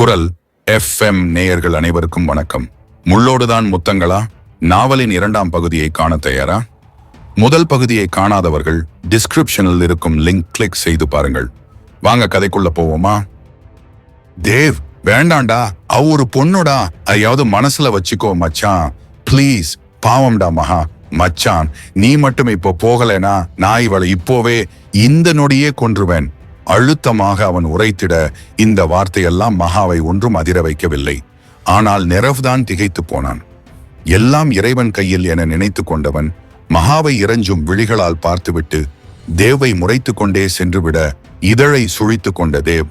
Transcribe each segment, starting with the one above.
குரல் FM நேயர்கள் அனைவருக்கும் வணக்கம். முள்ளோடுதான் முத்தங்களா நாவலின் 2ஆம் பகுதியை காண தயாரா? முதல் பகுதியை காணாதவர்கள் டிஸ்கிரிப்ஷனில் இருக்கும் லிங்க் கிளிக் செய்து பாருங்கள். வாங்க கதைக்குள்ள போவோமா? தேவ், வேண்டாண்டா, அவ ஒரு பொண்ணுடா, அதையாவது மனசுல வச்சுக்கோ மச்சான், ப்ளீஸ். பாவம்டா மகா. மச்சான், நீ மட்டும் இப்போ போகலைனா நான் இவளை இப்போவே இந்த நொடியே கொன்றுவேன். அழுத்தமாக அவன் உரைத்திட இந்த வார்த்தையெல்லாம் மகாவை ஒன்றும் அதிர வைக்கவில்லை. ஆனால் நெரவ்தான் திகைத்து போனான். எல்லாம் இறைவன் கையில் என நினைத்து கொண்டவன் மகாவை இறைஞ்சும் விழிகளால் பார்த்துவிட்டு தேவை முறைத்து கொண்டே சென்றுவிட இதழை சுழித்து கொண்ட தேவ்,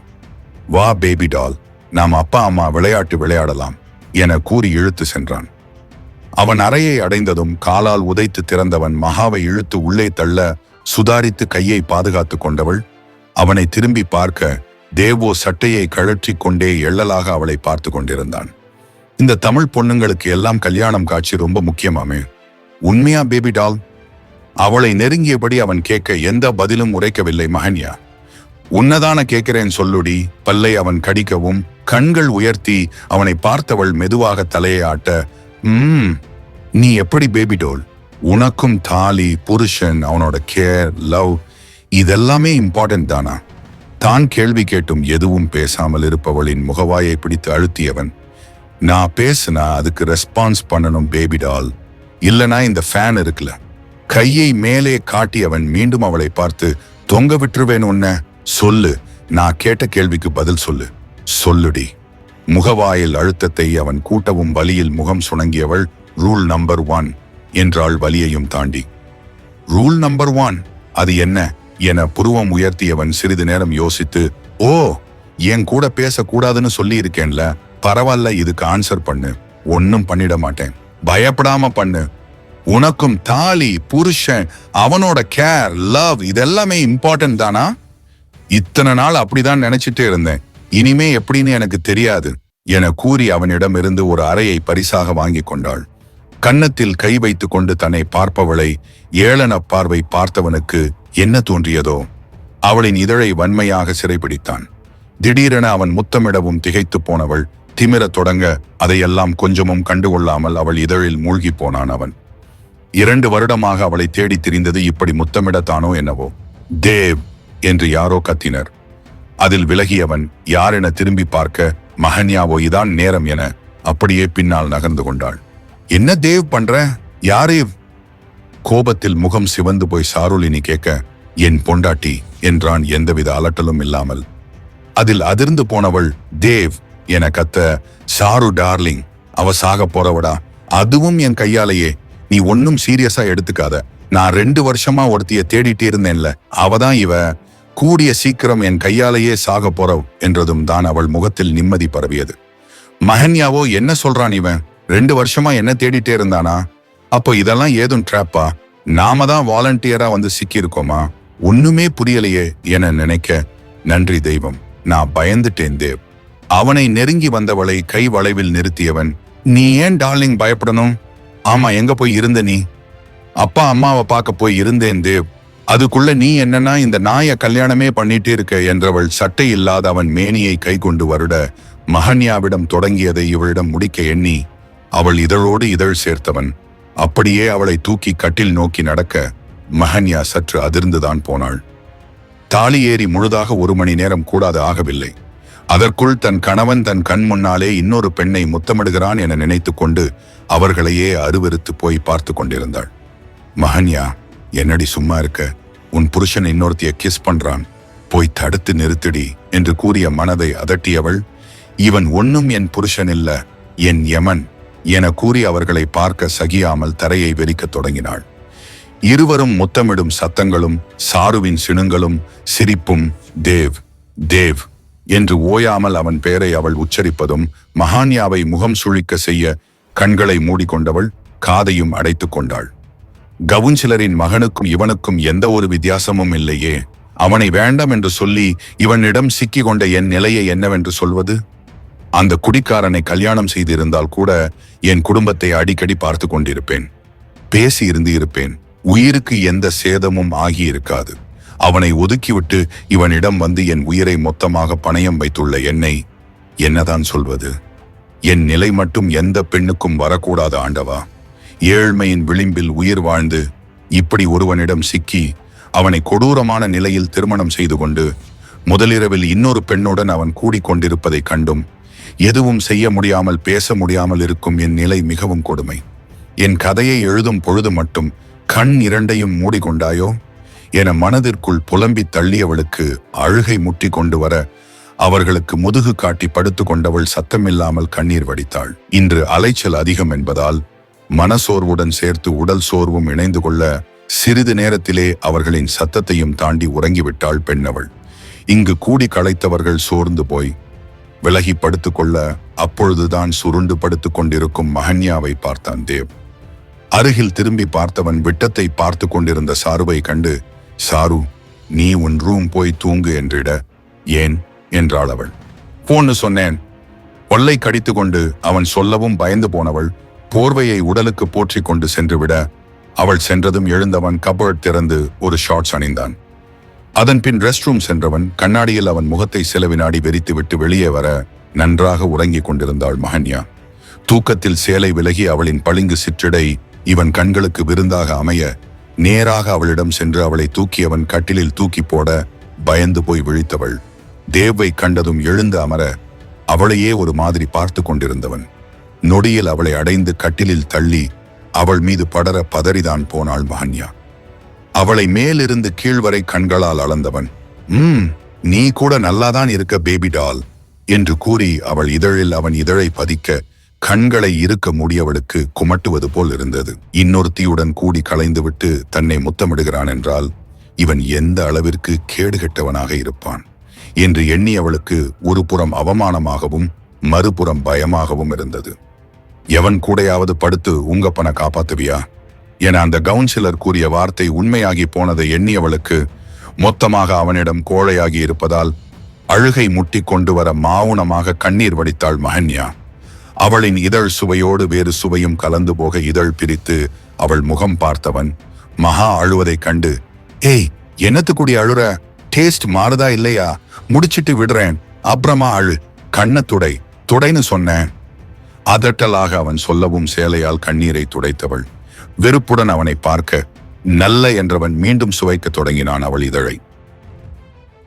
வா பேபி டால், நாம் அப்பா அம்மா விளையாட்டு விளையாடலாம் என கூறி இழுத்து சென்றான். அவன் அறையை அடைந்ததும் காலால் உதைத்து திறந்தவன் மகாவை இழுத்து உள்ளே தள்ள சுதாரித்து கையை பாதுகாத்து கொண்டவள் அவனை திரும்பி பார்க்க தேவோ சட்டையை கழற்றி கொண்டே எள்ளலாக அவளை பார்த்து கொண்டிருந்தான். இந்த தமிழ் பொண்ணுங்களுக்கு எல்லாம் கல்யாணம் காட்சி ரொம்ப முக்கியமாமே. உண்மையா பேபி டால்? அவளை நெருங்கியபடி அவன் கேட்க எந்த பதிலும் உரைக்கவில்லை மகன்யா. உன்னதான கேட்கிறேன் சொல்லுடி. பல்லை அவன் கடிக்கவும் கண்கள் உயர்த்தி அவனை பார்த்தவள் மெதுவாக தலையை ஆட்ட, நீ எப்படி பேபி டால்? உனக்கும் தாலி, புருஷன், அவனோட கேர், லவ் இதெல்லாமே இம்பார்ட்டன்ட் தானா? தான் கேள்வி கேட்டும் எதுவும் பேசாமல் இருப்பவளின் முகவாயை பிடித்து அழுத்தியவன், நான் பேசுனா அதுக்கு ரெஸ்பான்ஸ் பண்ணணும் பேபி டால், இல்லனா இந்த ஃபேன் இருக்குல்ல. கையை மேலே காட்டியவன் மீண்டும் அவளை பார்த்து, தொங்க விட்டுருவேன் உன்ன, சொல்லு, நான் கேட்ட கேள்விக்கு பதில் சொல்லு, சொல்லுடி. முகவாயில் அழுத்தத்தை அவன் கூட்டவும் வலியில் முகம் சுணங்கியவள், ரூல் நம்பர் 1 என்றாள் வலியையும் தாண்டி. ரூல் நம்பர் 1 அது என்ன என புருவம் உயர்த்தியவன் சிறிது நேரம் யோசித்து, ஓ, என் கூட பேசக்கூடாதுன்னு சொல்லி இருக்கேன்ல, பரவாயில்ல, இதுக்கு ஆன்சர் பண்ணு. ஒன்னும் பண்ணிட மாட்டேன், பயப்படாம பண்ணு. உனக்கும் தாலி, புருஷன், அவனோட கேர், லவ் இதெல்லாமே இம்பார்ட்டன்ட் தானா? இத்தனை நாள் அப்படிதான் நினைச்சிட்டே இருந்தேன், இனிமே எப்படின்னு எனக்கு தெரியாது என கூறி அவனிடமிருந்து ஒரு அறையை பரிசாக வாங்கி கொண்டாள். கன்னத்தில் கை வைத்து கொண்டு தன்னை பார்ப்பவளை ஏளன பார்வை பார்த்தவனுக்கு என்ன தோன்றியதோ அவளின் இதழை வன்மையாக சிறைபிடித்தான். திடீரென அவன் முத்தமிடவும் திகைத்து போனவள் திமிர தொடங்க அதையெல்லாம் கொஞ்சமும் கண்டுகொள்ளாமல் அவள் இதழில் மூழ்கி போனான் அவன். 2 வருடமாக அவளை தேடி திரிந்தது இப்படி முத்தமிடத்தானோ என்னவோ. தேவ் என்று யாரோ கத்தினர். அதில் விலகியவன் யார் என திரும்பி பார்க்க மகன்யாவோ இதான் நேரம் என அப்படியே பின்னால் நகர்ந்து கொண்டாள். என்ன தேவ் பண்ற? யாரே? கோபத்தில் முகம் சிவந்து போய் சாருலினி கேட்க, என் பொண்டாட்டி என்றான் எந்தவித அலட்டலும் இல்லாமல். அதில் அதிர்ந்து போனவள் தேவ் என கத்த, சாரு டார்லிங், அவ சாக போறவடா, அதுவும் என் கையாலேயே. நீ ஒன்னும் சீரியஸா எடுத்துக்காத. நான் 2 வருஷமா ஒருத்திய தேடிட்டே இருந்தேன்ல, அவதான் இவ. கூடிய சீக்கிரம் என் கையாலேயே சாக போறவ் என்றதும் தான் அவள் முகத்தில் நிம்மதி பரவியது. மகன்யாவோ என்ன சொல்றான் இவன்? 2 வருஷமா என்ன தேடிட்டே இருந்தானா? அப்போ இதெல்லாம் ஏதும் ட்ராப்பா? நாம தான் வாலண்டியரா வந்து சிக்கியிருக்கோமா? ஒண்ணுமே புரியலையே என நினைக்க, நன்றி தெய்வம், நான் பயந்துட்டேன் தேவ். அவனை நெருங்கி வந்தவளை கை வளைவில் நிறுத்தியவன், நீ ஏன் டார்லிங் பயப்படணும்? ஆமா, எங்க போய் இருந்த நீ? அப்பா அம்மாவை பார்க்க போய் இருந்தேன் தேவ். அதுக்குள்ள நீ என்னன்னா இந்த நாய கல்யாணமே பண்ணிட்டே இருக்க என்றவள் சட்டை இல்லாத அவன் மேனியை கை கொண்டு வருட மகன்யாவிடம் தொடங்கியதை இவளிடம் முடிக்க எண்ணி அவள் இதழோடு இதழ் சேர்த்தவன் அப்படியே அவளை தூக்கி கட்டில் நோக்கி நடக்க மகன்யா சற்று அதிர்ந்துதான் போனாள். தாலி ஏறி முழுதாக 1 மணி நேரம் கூடாது ஆகவில்லை. அதற்குள் தன் கணவன் தன் கண் முன்னாலே இன்னொரு பெண்ணை முத்தமிடுகிறான் என நினைத்து கொண்டு அவர்களையே அருவருத்து போய் பார்த்து கொண்டிருந்தாள். மகன்யா, என்னடி சும்மா இருக்க? உன் புருஷன் இன்னொருத்திய கிஸ் பண்றான், போய் தடுத்து நிறுத்திடி என்று கூறிய மனதை அதட்டியவள், இவன் ஒன்னும் என் புருஷன் இல்ல, என் யமன் என கூறி அவர்களை பார்க்க சகியாமல் தரையை வெறிக்கத் தொடங்கினாள். இருவரும் முத்தமிடும் சத்தங்களும் சாருவின் சிணுங்களும் சிரிப்பும், தேவ் தேவ் என்று ஓயாமல் அவன் பெயரை அவள் உச்சரிப்பதும் மகான்யாவை முகம் சுழிக்க செய்ய கண்களை மூடிக்கொண்டவள் காதையும் அடைத்து கொண்டாள். கவுன்சிலரின் மகனுக்கும் இவனுக்கும் எந்த ஒரு வித்தியாசமும் இல்லையே. அவனை வேண்டாம் என்று சொல்லி இவனிடம் சிக்கி கொண்ட என் நிலையை என்னவென்று சொல்வது? அந்த குடிக்காரனை கல்யாணம் செய்திருந்தால் கூட என் குடும்பத்தை அடிக்கடி பார்த்து கொண்டிருப்பேன், பேசி இருப்பேன். உயிருக்கு எந்த சேதமும் ஆகியிருக்காது. அவனை ஒதுக்கிவிட்டு இவனிடம் வந்து என் உயிரை மொத்தமாக பணயம் வைத்துள்ள என்னை என்னதான் சொல்வது? என் நிலை மட்டும் எந்த பெண்ணுக்கும் வரக்கூடாத ஆண்டவா. ஏழ்மையின் விளிம்பில் உயிர் வாழ்ந்து இப்படி ஒருவனிடம் சிக்கி அவனை கொடூரமான நிலையில் திருமணம் செய்து கொண்டு முதலிரவில் இன்னொரு பெண்ணுடன் அவன் கூடிக்கொண்டிருப்பதைக் கண்டும் எதுவும் செய்ய முடியாமல் பேச முடியாமல் இருக்கும் என் நிலை மிகவும் கொடுமை. என் கதையை எழுதும் பொழுது மட்டும் கண் இரண்டையும் மூடிக்கொண்டாயோ என மனதிற்குள் புலம்பி தள்ளியவளுக்கு அழுகை முட்டி கொண்டு வர அவர்களுக்கு முதுகு காட்டி படுத்து கொண்டவள் சத்தமில்லாமல் கண்ணீர் வடித்தாள். இன்று அலைச்சல் அதிகம் என்பதால் மனசோர்வுடன் சேர்த்து உடல் சோர்வும் இணைந்து கொள்ள சிறிது நேரத்திலே அவர்களின் சத்தத்தையும் தாண்டி உறங்கிவிட்டாள் பெண்ணவள். இங்கு கூடி களைத்தவர்கள் சோர்ந்து போய் விலகி படுத்துக்கொள்ள அப்பொழுதுதான் சுருண்டு படுத்துக் கொண்டிருக்கும் மஹன்யாவை பார்த்தான் தேவ். அருகில் திரும்பி பார்த்தவன் விட்டத்தை பார்த்து கொண்டிருந்த சாருவை கண்டு, சாரு, நீ உன் ரூம் போய் தூங்கு என்றிட, ஏன் என்றாள் அவள். போன்னு சொன்னேன். ஒல்லை கடித்து கொண்டு அவன் சொல்லவும் பயந்து போனவள் போர்வையை உடலுக்கு போற்றி கொண்டு சென்று விட, அவள் சென்றதும் எழுந்தவன் கபோர்ட் திறந்து ஒரு ஷார்ட்ஸ் அணிந்தான். அதன் பின் ரெஸ்ட் ரூம் சென்றவன் கண்ணாடியில் அவன் முகத்தை சில வினாடி வெறித்து விட்டு வெளியே வர நன்றாக உறங்கிக் கொண்டிருந்தாள் மஹன்யா. தூக்கத்தில் சேலை விலகி அவளின் பளிங்கு சிற்றிடை இவன் கண்களுக்கு விருந்தாக அமைய நேராக அவளிடம் சென்று அவளை தூக்கியவன் கட்டிலில் தூக்கி போட பயந்து போய் விழித்தவள் தேவை கண்டதும் எழுந்து அமர அவளையே ஒரு மாதிரி பார்த்து கொண்டிருந்தவன் நொடியில் அவளை அடைந்து கட்டிலில் தள்ளி அவள் மீது படர பதறிதான் போனாள் மஹன்யா. அவளை மேலிருந்து கீழ்வரை கண்களால் அளந்தவன், நீ கூட நல்லாதான் இருக்க பேபி டால் என்று கூறி அவள் இதழில் அவன் இதழை பதிக்க கண்களை இருக்க முடியவளுக்கு குமட்டுவது போல் இருந்தது. இன்னொருத்தியுடன் கூடி களைந்துவிட்டு தன்னை முத்தமிடுகிறான் என்றால் இவன் எந்த அளவிற்கு கேடுகெட்டவனாக இருப்பான் என்று எண்ணி அவளுக்கு ஒரு புறம் அவமானமாகவும் மறுபுறம் பயமாகவும் இருந்தது. எவன் கூடையாவது படுத்து உங்கப்பனை காப்பாத்துவியா என அந்த கவுன்சிலர் கூறிய வார்த்தை உண்மையாகி போனதை எண்ணி அவளுக்கு மொத்தமாக அவனிடம் கோழையாகி இருப்பதால் அழுகை முட்டி கொண்டு வர மௌனமாக கண்ணீர் வடித்தாள் மஹன்யா. அவளின் இதழ் சுவையோடு வேறு சுவையும் கலந்து போக இதழ் பிரித்து அவள் முகம் பார்த்தவன் மகா அழுவதைக் கண்டு, ஏய், என்னத்து கூடி அழுற? டேஸ்ட் மாறுதா இல்லையா? முடிச்சிட்டு விடுறேன், அப்புறமா அழு, கண்ண துடைன்னு சொன்னேன். அதட்டலாக அவன் சொல்லவும் சேலையால் கண்ணீரை துடைத்தவள் வெறுப்புடன் அவனை பார்க்க நல்ல என்றவன் மீண்டும் சுவைக்க தொடங்கினான் அவள் இதழை.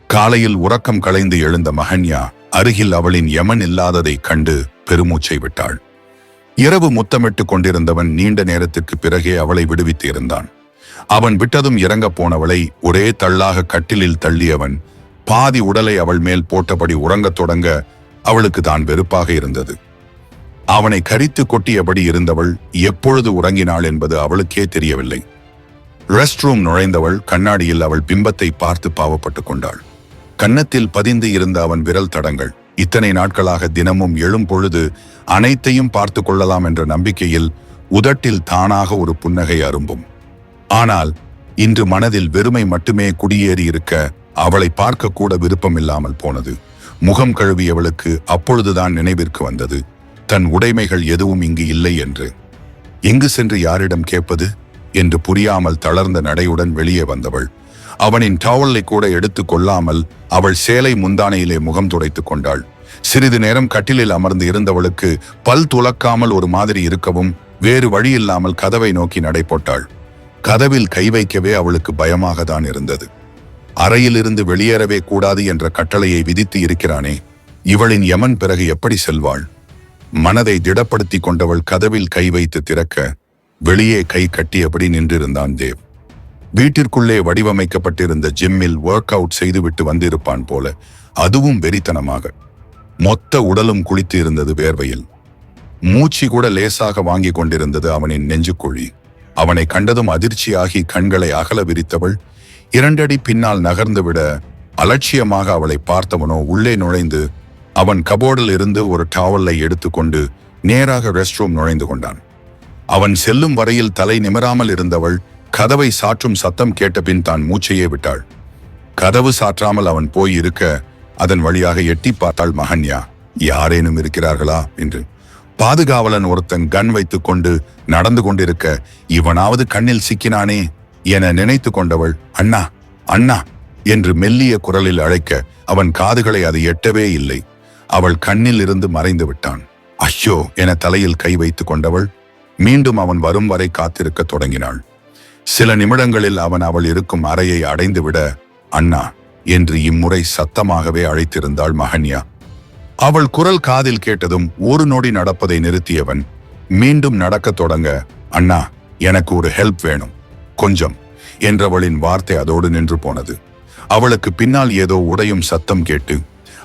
காலையில் உறக்கம் களைந்து எழுந்த மஹன்யா அருகில் அவளின் யமன் இல்லாததைக் கண்டு பெருமூச்சை விட்டாள். இரவு முத்தமிட்டு கொண்டிருந்தவன் நீண்ட நேரத்திற்கு பிறகே அவளை விடுவித்து இருந்தான். அவன் விட்டதும் இறங்கப் போனவளை ஒரே தள்ளாக கட்டிலில் தள்ளியவன் பாதி உடலை அவள் மேல் போட்டபடி உறங்கத் தொடங்க அவளுக்கு தான் வெறுப்பாக இருந்தது. அவனை கரித்து கொட்டியபடி இருந்தவள் எப்பொழுது உறங்கினாள் என்பது அவளுக்கே தெரியவில்லை. ரெஸ்ட் ரூம் நுழைந்தவள் கண்ணாடியில் அவள் பிம்பத்தை பார்த்து பாவப்பட்டு கொண்டாள். கன்னத்தில் பதிந்து இருந்த அவன் விரல் தடங்கள் இத்தனை நாட்களாக தினமும் எழும் பொழுது அனைத்தையும் பார்த்து கொள்ளலாம் என்ற நம்பிக்கையில் உதட்டில் தானாக ஒரு புன்னகை அரும்பும். ஆனால் இன்று மனதில் வெறுமை மட்டுமே குடியேறி இருக்க அவளை பார்க்க கூட விருப்பம் இல்லாமல் போனது. முகம் கழுவியவளுக்கு அப்பொழுதுதான் நினைவிற்கு வந்தது தன் உடைமைகள் எதுவும் இங்கு இல்லை என்று. எங்கு சென்று யாரிடம் கேட்பது என்று புரியாமல் தளர்ந்த நடையுடன் வெளியே வந்தவள் அவனின் டவலை கூட எடுத்து கொள்ளாமல் அவள் சேலை முந்தானையிலே முகம் துடைத்துக் கொண்டாள். சிறிது நேரம் கட்டிலில் அமர்ந்து இருந்தவளுக்கு பல் துலக்காமல் ஒரு மாதிரி இருக்கவும் வேறு வழியில்லாமல் கதவை நோக்கி நடை போட்டாள். கதவில் கை வைக்கவே அவளுக்கு பயமாக தான் இருந்தது. அறையிலிருந்து வெளியேறவே கூடாது என்ற கட்டளையை விதித்து இருக்கிறானே, இவளின் யமன் பிறகு எப்படி செல்வாள்? மனதை திடப்படுத்தி கொண்டவள் கதவில் கை வைத்து திறக்க வெளியே கை கட்டியபடி நின்றிருந்தான் தேவ். வீட்டிற்குள்ளே வடிவமைக்கப்பட்டிருந்த ஜிம்மில் ஒர்க் அவுட் செய்துவிட்டு வந்திருப்பான் போல, அதுவும் வெறித்தனமாக. மொத்த உடலும் குளித்து இருந்தது வேர்வையில். மூச்சு கூட லேசாக வாங்கி கொண்டிருந்தது அவனின் நெஞ்சுக்குழி. அவனை கண்டதும் அதிர்ச்சியாகி கண்களை அகல விரித்தவள் 2 அடி பின்னால் நகர்ந்து விட அலட்சியமாக அவளை பார்த்தவனோ உள்ளே நுழைந்து அவன் கபோர்டில் இருந்து ஒரு டவலை எடுத்துக்கொண்டு நேராக ரெஸ்ட் ரூம் நுழைந்து கொண்டான். அவன் செல்லும் வரையில் தலை நிமிராமல் இருந்தவள் கதவை சாற்றும் சத்தம் கேட்ட பின் தான் மூச்சையே விட்டாள். கதவு சாற்றாமல் அவன் போய் இருக்க அதன் வழியாக எட்டி பார்த்தாள் மஹன்யா. யாரேனும் இருக்கிறார்களா என்று. பாதுகாவலன் ஒருத்தன் கன் வைத்துக் கொண்டு நடந்து கொண்டிருக்க இவனாவது கண்ணில் சிக்கினானே என நினைத்து கொண்டவள் அண்ணா அண்ணா என்று மெல்லிய குரலில் அழைக்க அவன் காதுகளை அது எட்டவே இல்லை. அவள் கண்ணில் இருந்து மறைந்து விட்டான். ஐயோ என தலையில் கை வைத்துக் கொண்டவள் மீண்டும் அவன் வரும் வரை காத்திருக்க தொடங்கினாள். சில நிமிடங்களில் அவன் அவள் இருக்கும் அறையை அடைந்துவிட அண்ணா என்று இம்முறை சத்தமாகவே அழைத்திருந்தாள் மகன்யா. அவள் குரல் காதில் கேட்டதும் ஒரு நொடி நடப்பதை நிறுத்தியவன் மீண்டும் நடக்கத் தொடங்க, அண்ணா எனக்கு ஒரு ஹெல்ப் வேணும் கொஞ்சம் என்றவளின் வார்த்தை அதோடு நின்று போனது. அவளுக்கு பின்னால் ஏதோ உடையும் சத்தம் கேட்டு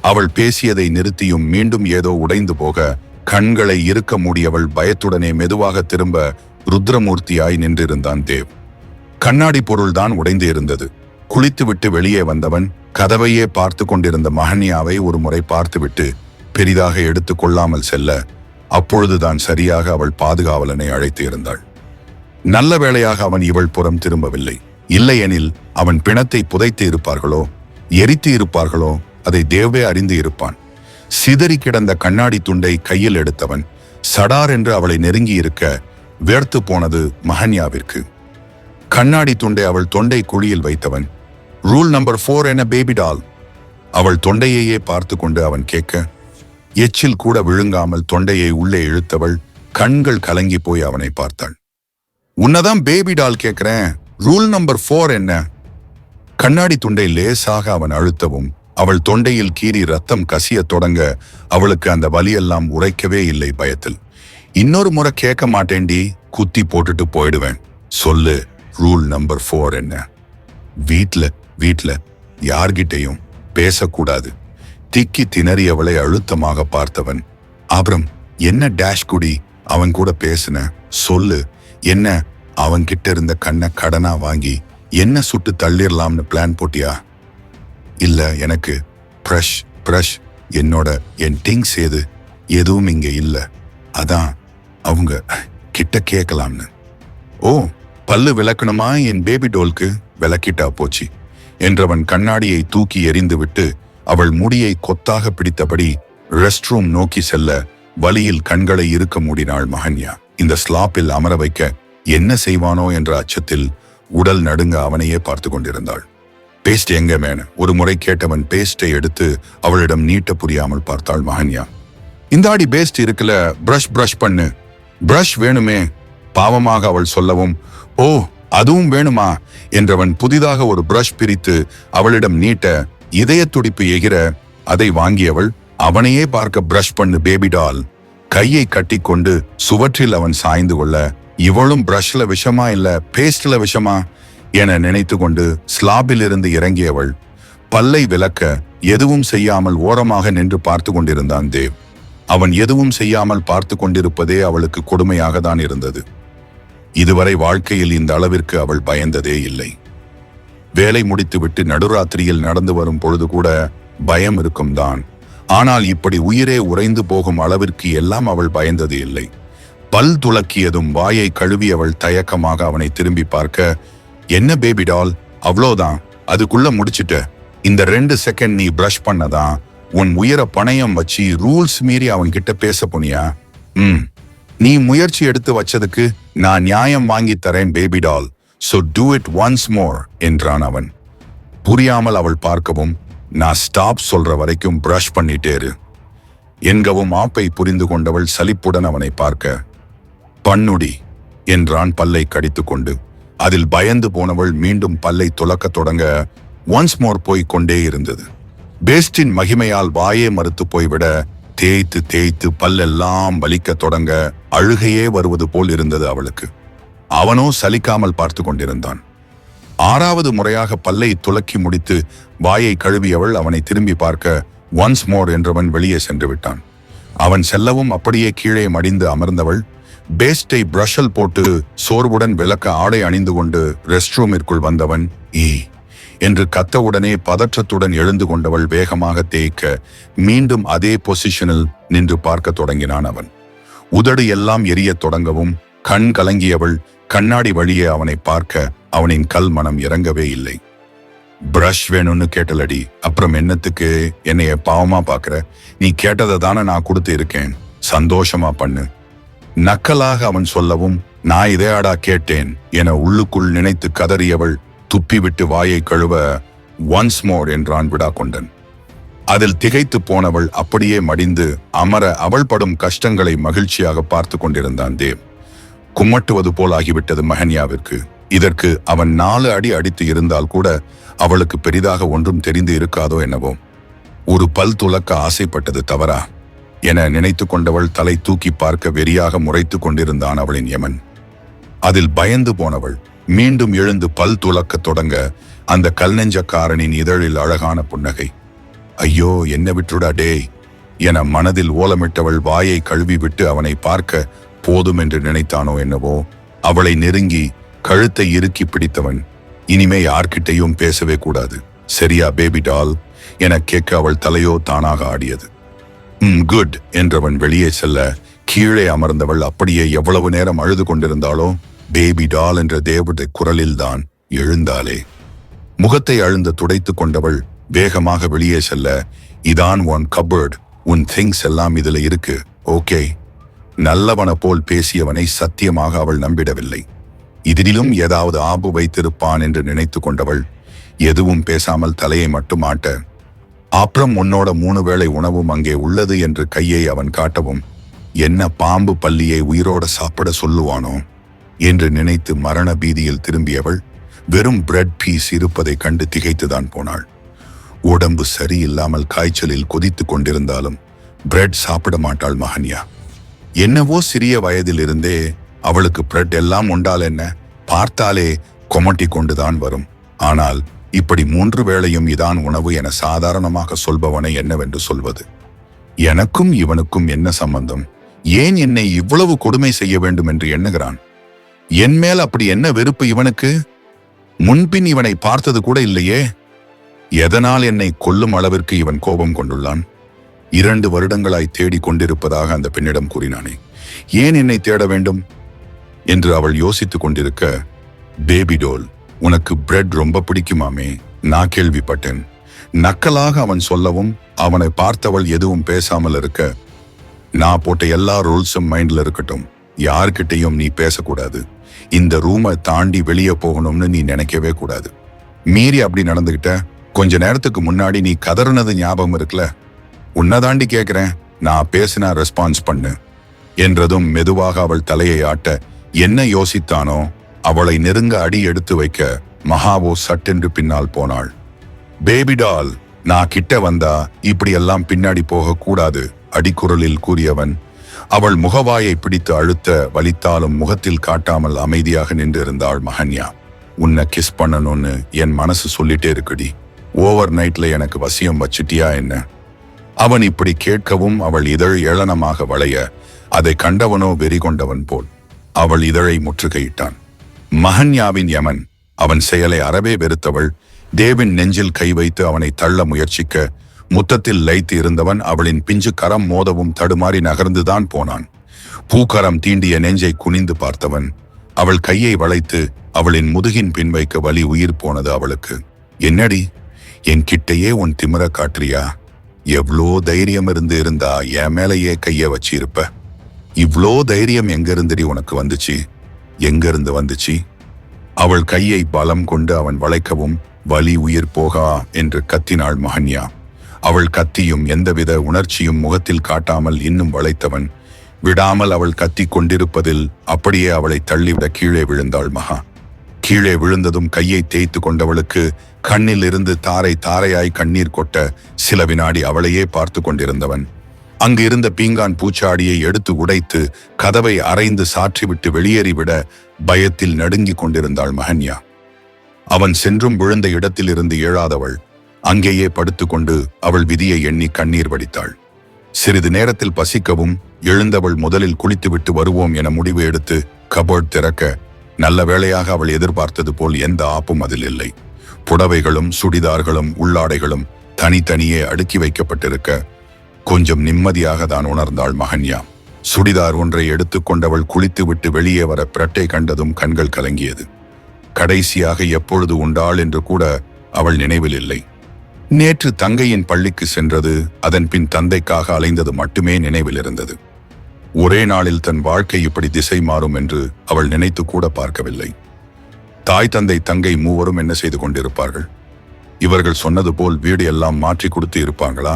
அவள் பேசியதை நிறுத்தியும் மீண்டும் ஏதோ உடைந்து போக கண்களை இருக்க மூடியவள் பயத்துடனே மெதுவாக திரும்ப ருத்ரமூர்த்தியாய் நின்றிருந்தான் தேவ். கண்ணாடி பொருள்தான் உடைந்து இருந்தது. குளித்துவிட்டு வெளியே வந்தவன் கதவையே பார்த்து கொண்டிருந்த மகன்யாவை ஒரு முறை பார்த்துவிட்டு பெரிதாக எடுத்து கொள்ளாமல் செல்ல அப்பொழுதுதான் சரியாக அவள் பாதுகாவலனை அழைத்து இருந்தாள். நல்ல வேளையாக அவன் இவள் புறம் திரும்பவில்லை. இல்லையெனில் அவன் பிணத்தை புதைத்து இருப்பார்களோ எரித்து இருப்பார்களோ அதை தேவே அறிந்து இருப்பான். சிதறி கிடந்த கண்ணாடி துண்டை கையில் எடுத்தவன் சடார் என்று அவளை நெருங்கி இருக்க வேர்த்து போனது மகன்யாவிற்கு. கண்ணாடி துண்டை அவள் தொண்டை குழியில் வைத்தவன் ரூல் நம்பர் 4 என்ன பேபி டால்? அவள் தொண்டையையே பார்த்து கொண்டு அவன் கேட்க எச்சில் கூட விழுங்காமல் தொண்டையை உள்ளே இழுத்தவள் கண்கள் கலங்கி போய் அவனை பார்த்தாள். உன்னதான் பேபி டால் கேட்கிறேன், ரூல் நம்பர் 4 என்ன? கண்ணாடி துண்டை லேசாக அவன் அழுத்தவும் அவள் தொண்டையில் கீறி ரத்தம் கசிய தொடங்க அவளுக்கு அந்த வலியெல்லாம் உரைக்கவே இல்லை பயத்தில். இன்னொரு முறை கேட்க மாட்டேன்டி, குத்தி போட்டுட்டு போயிடுவேன். சொல்லு, ரூல் நம்பர் 4 என்ன? வீட்ல யார்கிட்டையும் பேசக்கூடாது. திக்கி திணறியவளை அழுத்தமாக பார்த்தவன், அப்புறம் என்ன டேஷ் குடி அவன் கூட பேசுன? சொல்லு, என்ன அவன்கிட்ட இருந்த கண்ணை கடனா வாங்கி என்ன சுட்டு தள்ளிடலாம்னு பிளான் போட்டியா? இல்ல, எனக்கு ப்ரஷ் என் திங்ஸ் எதுவும் இங்க இல்ல, அதான் அவங்க கிட்ட கேட்கலாம்னு. ஓ, பல்லு விளக்கணுமா என் பேபி டோல்க்கு? விளக்கிட்டா போச்சு என்றவன் கண்ணாடியை தூக்கி எறிந்து விட்டு அவள் முடியை கொத்தாக பிடித்தபடி ரெஸ்ட் ரூம் நோக்கி செல்ல வலியில் கண்களை இருக்க மூடினாள் மகன்யா. இந்த ஸ்லாப்பில் அமர வைக்க என்ன செய்வானோ என்ற அச்சத்தில் உடல் நடுங்க அவனையே பார்த்து கொண்டிருந்தாள். பேஸ்ட் எங்க மேன ஒரு முறை கேட்டவன் பேஸ்டை எடுத்து அவளிடம் நீட்ட புரியாமல் பார்த்தாள் மகன்யா. இந்தாடி பேஸ்ட் இருக்குல்ல, பிரஷ் பண்ணு. பிரஷ் வேணுமே பாவமாக அவள் சொல்லவும், ஓ அதுவும் வேணுமா என்றவன் புதிதாக ஒரு பிரஷ் பிரித்து அவளிடம் நீட்ட இதய துடிப்பு எகிர அதை வாங்கியவள் அவனையே பார்க்க பிரஷ் பண்ணு பேபி டால். கையை கட்டி கொண்டு சுவற்றில் அவன் சாய்ந்து கொள்ள இவளும் பிரஷ்ல விஷமா இல்ல பேஸ்ட்ல விஷமா என நினைத்து கொண்டு ஸ்லாபில் இருந்து இறங்கியவள் பல்லை விளக்க எதுவும் செய்யாமல் ஓரமாக நின்று பார்த்து கொண்டிருந்தான் தேவ். அவன் எதுவும் செய்யாமல் பார்த்து கொண்டிருப்பதே அவளுக்கு கொடுமையாக தான் இருந்தது. இதுவரை வாழ்க்கையில் இந்த அளவிற்கு அவள் பயந்ததே இல்லை. வேலை முடித்துவிட்டு நடுராத்திரியில் நடந்து வரும் பொழுது கூட பயம் இருக்கும் தான். ஆனால் இப்படி உயிரே உறைந்து போகும் அளவிற்கு எல்லாம் அவள் பயந்தது இல்லை. பல் துளக்கியதும் வாயை கழுவியவள் தயக்கமாக அவனை திரும்பி பார்க்க, என்ன பேபி டால், அவ்வளோதான், அதுக்குள்ள முடிச்சிட்ட. இந்த 2 செகண்ட் நீ பிரஷ் பண்ணதான் உன் உயிரை பணயம் வச்சு ரூல்ஸ் மீறி அவன் கிட்ட பேச போனியா? நீ முயற்சி எடுத்து வச்சதுக்கு நான் நியாயம் வாங்கி தரேன் baby doll. So do it once more என்றான் அவன். புரியாமல் அவள் பார்க்கவும், நான் ஸ்டாப் சொல்ற வரைக்கும் பிரஷ் பண்ணிட்டே இரு என்கவும் ஆப்பை புரிந்து கொண்டவள் சலிப்புடன் அவனை பார்க்க, பண்ணுடி என்றான் பல்லை கடித்து கொண்டு. அதில் பயந்து போனவள் மீண்டும் பல்லை துலக்க தொடங்க ஒன்ஸ் மோர் போய் கொண்டே இருந்தது. பேஸ்டின் மகிமையால் வாயே மறுத்து போய்விட தேய்த்து பல்லெல்லாம் வலிக்க தொடங்க அழுகையே வருவது போல் இருந்தது அவளுக்கு. அவனோ சலிக்காமல் பார்த்து கொண்டிருந்தான். 6வது முறையாக பல்லை துலக்கி முடித்து வாயை கழுவியவள் அவனை திரும்பி பார்க்க ஒன்ஸ் மோர் என்றவன் வெளியே சென்று விட்டான். அவன் செல்லவும் அப்படியே கீழே மடிந்து அமர்ந்தவள் பேஸ்டை பிரஷல் போட்டு சோர்வுடன் விளக்க ஆடை அணிந்து கொண்டு ரெஸ்ட் ரூமிற்குள் வந்தவன் என்று கத்தவுடனே பதற்றத்துடன் எழுந்து கொண்டவள் வேகமாக தேய்க்க மீண்டும் அதே பொசிஷனில் நின்று பார்க்க தொடங்கினான் அவன். உதடு எல்லாம் எரியத் தொடங்கவும் கண் கலங்கியவள் கண்ணாடி வழியே அவனை பார்க்க அவனின் கல் மனம் இறங்கவே இல்லை. பிரஷ் வேணும்னு கேட்டலடி, அப்புறம் என்னத்துக்கு என்னைய பாவமா பாக்குற? நீ கேட்டதை தானே நான் கொடுத்து இருக்கேன், சந்தோஷமா பண்ணு. நக்கலாக அவன் சொல்லவும், நான் இதையாடா கேட்டேன் என உள்ளுக்குள் நினைத்து கதறியவள் துப்பிவிட்டு வாயை கழுவ ஒன்ஸ் மோர் என்றான் விடா கொண்டன். அதில் திகைத்து போனவள் அப்படியே மடிந்து அமர அவள் படும் கஷ்டங்களை மகிழ்ச்சியாக பார்த்து கொண்டிருந்தான் தேவ். கும்மட்டுவது போல் ஆகிவிட்டது மஹன்யாவிற்கு. இதற்கு அவன் 4 அடி அடித்து இருந்தால் கூட அவளுக்கு பெரிதாக ஒன்றும் தெரிந்து இருக்காதோ என்னவோ. ஒரு பல் துலக்க ஆசைப்பட்டது தவறா என நினைத்து கொண்டவள் தலை தூக்கி பார்க்க வெறியாக முறைத்து கொண்டிருந்தான் அவளின் யமன். அதில் பயந்து போனவள் மீண்டும் எழுந்து பல் துலக்க தொடங்க அந்த கல்நெஞ்சக்காரனின் இதழில் அழகான புன்னகை. ஐயோ, என்ன விட்டுடா டேய் என மனதில் ஓலமிட்டவள் வாயை கழுவி விட்டு அவனை பார்க்க போதும் என்று நினைத்தானோ என்னவோ. அவளை நெருங்கி கழுத்தை இறுக்கி பிடித்தவன், இனிமே யார்கிட்டையும் பேசவே கூடாது, சரியா பேபி டால் என கேட்க அவள் தலையோ தானாக ஆடியது. குட் என்றவன் வெளியே செல்ல கீழே அமர்ந்தவள் அப்படியே எவ்வளவு நேரம் அழுது கொண்டிருந்தாளோ பேபி டால் என்ற தேவதை குரலில்தான் எழுந்தாளே. முகத்தை அழுந்து துடைத்து கொண்டவள் வேகமாக வெளியே செல்ல, இதான் உன் கபர்ட், உன் திங்ஸ் எல்லாம் இதுல இருக்கு, ஓகே. நல்லவன போல் பேசியவனை சத்தியமாக அவள் நம்பிடவில்லை. இதிலும் ஏதாவது ஆப்பு வைத்திருப்பான் என்று நினைத்து கொண்டவள் எதுவும் பேசாமல் தலையை மட்டும் ஆட்ட, அப்புறம் உன்னோட 3 வேளை உணவும் அங்கே உள்ளது என்று கையை அவன் காட்டவும், என்ன பாம்பு பல்லியை உயிரோட சாப்பிட சொல்லுவானோ என்று நினைத்து மரண பீதியில் திரும்பியவள் வெறும் பிரெட் பீஸ் இருப்பதை கண்டு திகைத்துதான் போனாள். உடம்பு சரியில்லாமல் காய்ச்சலில் கொதித்து கொண்டிருந்தாலும் பிரெட் சாப்பிட மாட்டாள் மஹன்யா. என்னவோ சிறிய வயதில் இருந்தே அவளுக்கு பிரெட் எல்லாம் உண்டால் என்ன, பார்த்தாலே கொமட்டி கொண்டுதான் வரும். ஆனால் இப்படி 3 வேளையும் இதான் உணவு என சாதாரணமாக சொல்பவனை என்னவென்று சொல்வது? எனக்கும் இவனுக்கும் என்ன சம்பந்தம்? ஏன் என்னை இவ்வளவு கொடுமை செய்ய வேண்டும் என்று எண்ணுகிறான்? என் மேல் அப்படி என்ன வெறுப்பு இவனுக்கு? முன்பின் இவனை பார்த்தது கூட இல்லையே. எதனால் என்னை கொல்லும் அளவிற்கு இவன் கோபம் கொண்டுள்ளான்? 2 வருடங்களாய் தேடிக் கொண்டிருப்பதாக அந்த பெண்ணிடம் கூறினானே, ஏன் என்னை தேட வேண்டும் என்று அவள் யோசித்துக் கொண்டிருக்க, பேபி டோல், உனக்கு பிரெட் ரொம்ப பிடிக்குமாமே, நான் கேள்விப்பட்டேன். நக்கலாக அவன் சொல்லவும் அவனை பார்த்தவள் எதுவும் பேசாமல் இருக்க, நான் போட்ட எல்லா ரூல்ஸும் மைண்ட்ல இருக்கட்டும், யார்கிட்டையும் நீ பேசக்கூடாது, இந்த ரூமை தாண்டி வெளியே போகணும்னு நீ நினைக்கவே கூடாது. மீறி அப்படி நடந்துகிட்ட கொஞ்ச நேரத்துக்கு முன்னாடி நீ கதறினது ஞாபகம் இருக்குல்ல, உன்னை தாண்டி கேட்கிறேன், நான் பேசினா ரெஸ்பான்ஸ் பண்ணு என்றதும் மெதுவாக அவள் தலையை ஆட்ட, என்ன யோசித்தானோ அவளை நெருங்க அடி எடுத்து வைக்க மகாவோ சட்டென்று பின்னால் போனாள். பேபி டால், நான் கிட்ட வந்தா இப்படியெல்லாம் பின்னாடி போக கூடாது அடிக்குரலில் கூறியவன் அவள் முகவாயை பிடித்து அழுத்த வலித்தாலும் முகத்தில் காட்டாமல் அமைதியாக நின்றிருந்தாள் மஹன்யா. உன்னை கிஸ் பண்ணணும்னு என் மனசு சொல்லிட்டே இருக்குடி, ஓவர் நைட்ல எனக்கு வசியம் வச்சிட்டியா என்ன? அவன் இப்படி கேட்கவும் அவள் இதழ் ஏளனமாக வளைய அதை கண்டவனோ வெறி கொண்டவன் போல் அவள் இதழை முற்றுகையிட்டான். மஹன்யாவின் யமன் அவன் செயலை அறவே வெறுத்தவள் தேவின் நெஞ்சில் கை வைத்து அவனை தள்ள முயற்சிக்க, முத்தத்தில் லைத்து இருந்தவன் அவளின் பிஞ்சு கரம் மோதவும் தடுமாறி நகர்ந்துதான் போனான். பூக்கரம் தீண்டிய நெஞ்சை குனிந்து பார்த்தவன் அவள் கையை வளைத்து அவளின் முதுகின் பின் வைக்க வலி உயிர் போனது அவளுக்கு. என்னடி, என் கிட்டையே உன் திமிர காட்டுறியா? எவ்வளோ தைரியம் இருந்தா என் மேலையே கைய வச்சு இருப்ப. இவ்வளோ தைரியம் எங்கிருந்துடி உனக்கு வந்துச்சு? எங்கிருந்து வந்துச்சு? அவள் கையை பலம் கொண்டு அவன் வளைக்கவும் வலி உயிர் போகா என்று கத்தினாள் மஹன்யா. அவள் கத்தியும் எந்தவித உணர்ச்சியும் முகத்தில் காட்டாமல் இன்னும் வளைத்தவன் விடாமல் அவள் கத்தி கொண்டிருப்பதில் அப்படியே அவளை தள்ளிவிட கீழே விழுந்தாள் மகா. கீழே விழுந்ததும் கையை தேய்த்து கொண்டவளுக்கு கண்ணில் இருந்து தாரை தாரையாய் கண்ணீர் கொட்ட சில வினாடி அவளையே பார்த்து கொண்டிருந்தவன் அங்கு இருந்த பீங்கான் பூச்சாடியை எடுத்து உடைத்து கதவை அரைந்து சாற்றிவிட்டு வெளியேறிவிட பயத்தில் நடுங்கிக் கொண்டிருந்தாள் மஹன்யா. அவன் சென்றும் விழுந்த இடத்தில் இருந்து எழாதவள் அங்கேயே படுத்துக்கொண்டு அவள் விதியை எண்ணி கண்ணீர் வடித்தாள். சிறிது நேரத்தில் பசிக்கவும் எழுந்தவள் முதலில் குளித்துவிட்டு வருவோம் என முடிவு எடுத்து கபோர்ட் திறக்க, நல்ல வேளையாக அவள் எதிர்பார்த்தது போல் எந்த ஆப்பும் அதில் இல்லை. புடவைகளும் சுடிதார்களும் உள்ளாடைகளும் தனித்தனியே அடுக்கி வைக்கப்பட்டிருக்க கொஞ்சம் நிம்மதியாக தான் உணர்ந்தாள் மஹன்யா. சுடிதார் ஒன்றை எடுத்துக்கொண்டவள் குளித்துவிட்டு வெளியே வர பிரட்டை கண்டதும் கண்கள் கலங்கியது. கடைசியாக எப்பொழுது உண்டாள் என்று கூட அவள் நினைவில் இல்லை. நேற்று தங்கையின் பள்ளிக்கு சென்றது, அதன் பின் தந்தைக்காக அலைந்தது மட்டுமே நினைவில் இருந்தது. ஒரே நாளில் தன் வாழ்க்கை இப்படி திசை மாறும் என்று அவள் நினைத்து கூட பார்க்கவில்லை. தாய் தந்தை தங்கை மூவரும் என்ன செய்து கொண்டிருப்பார்கள்? இவர்கள் சொன்னது போல் வீடு எல்லாம் மாற்றி கொடுத்து இருப்பாங்களா?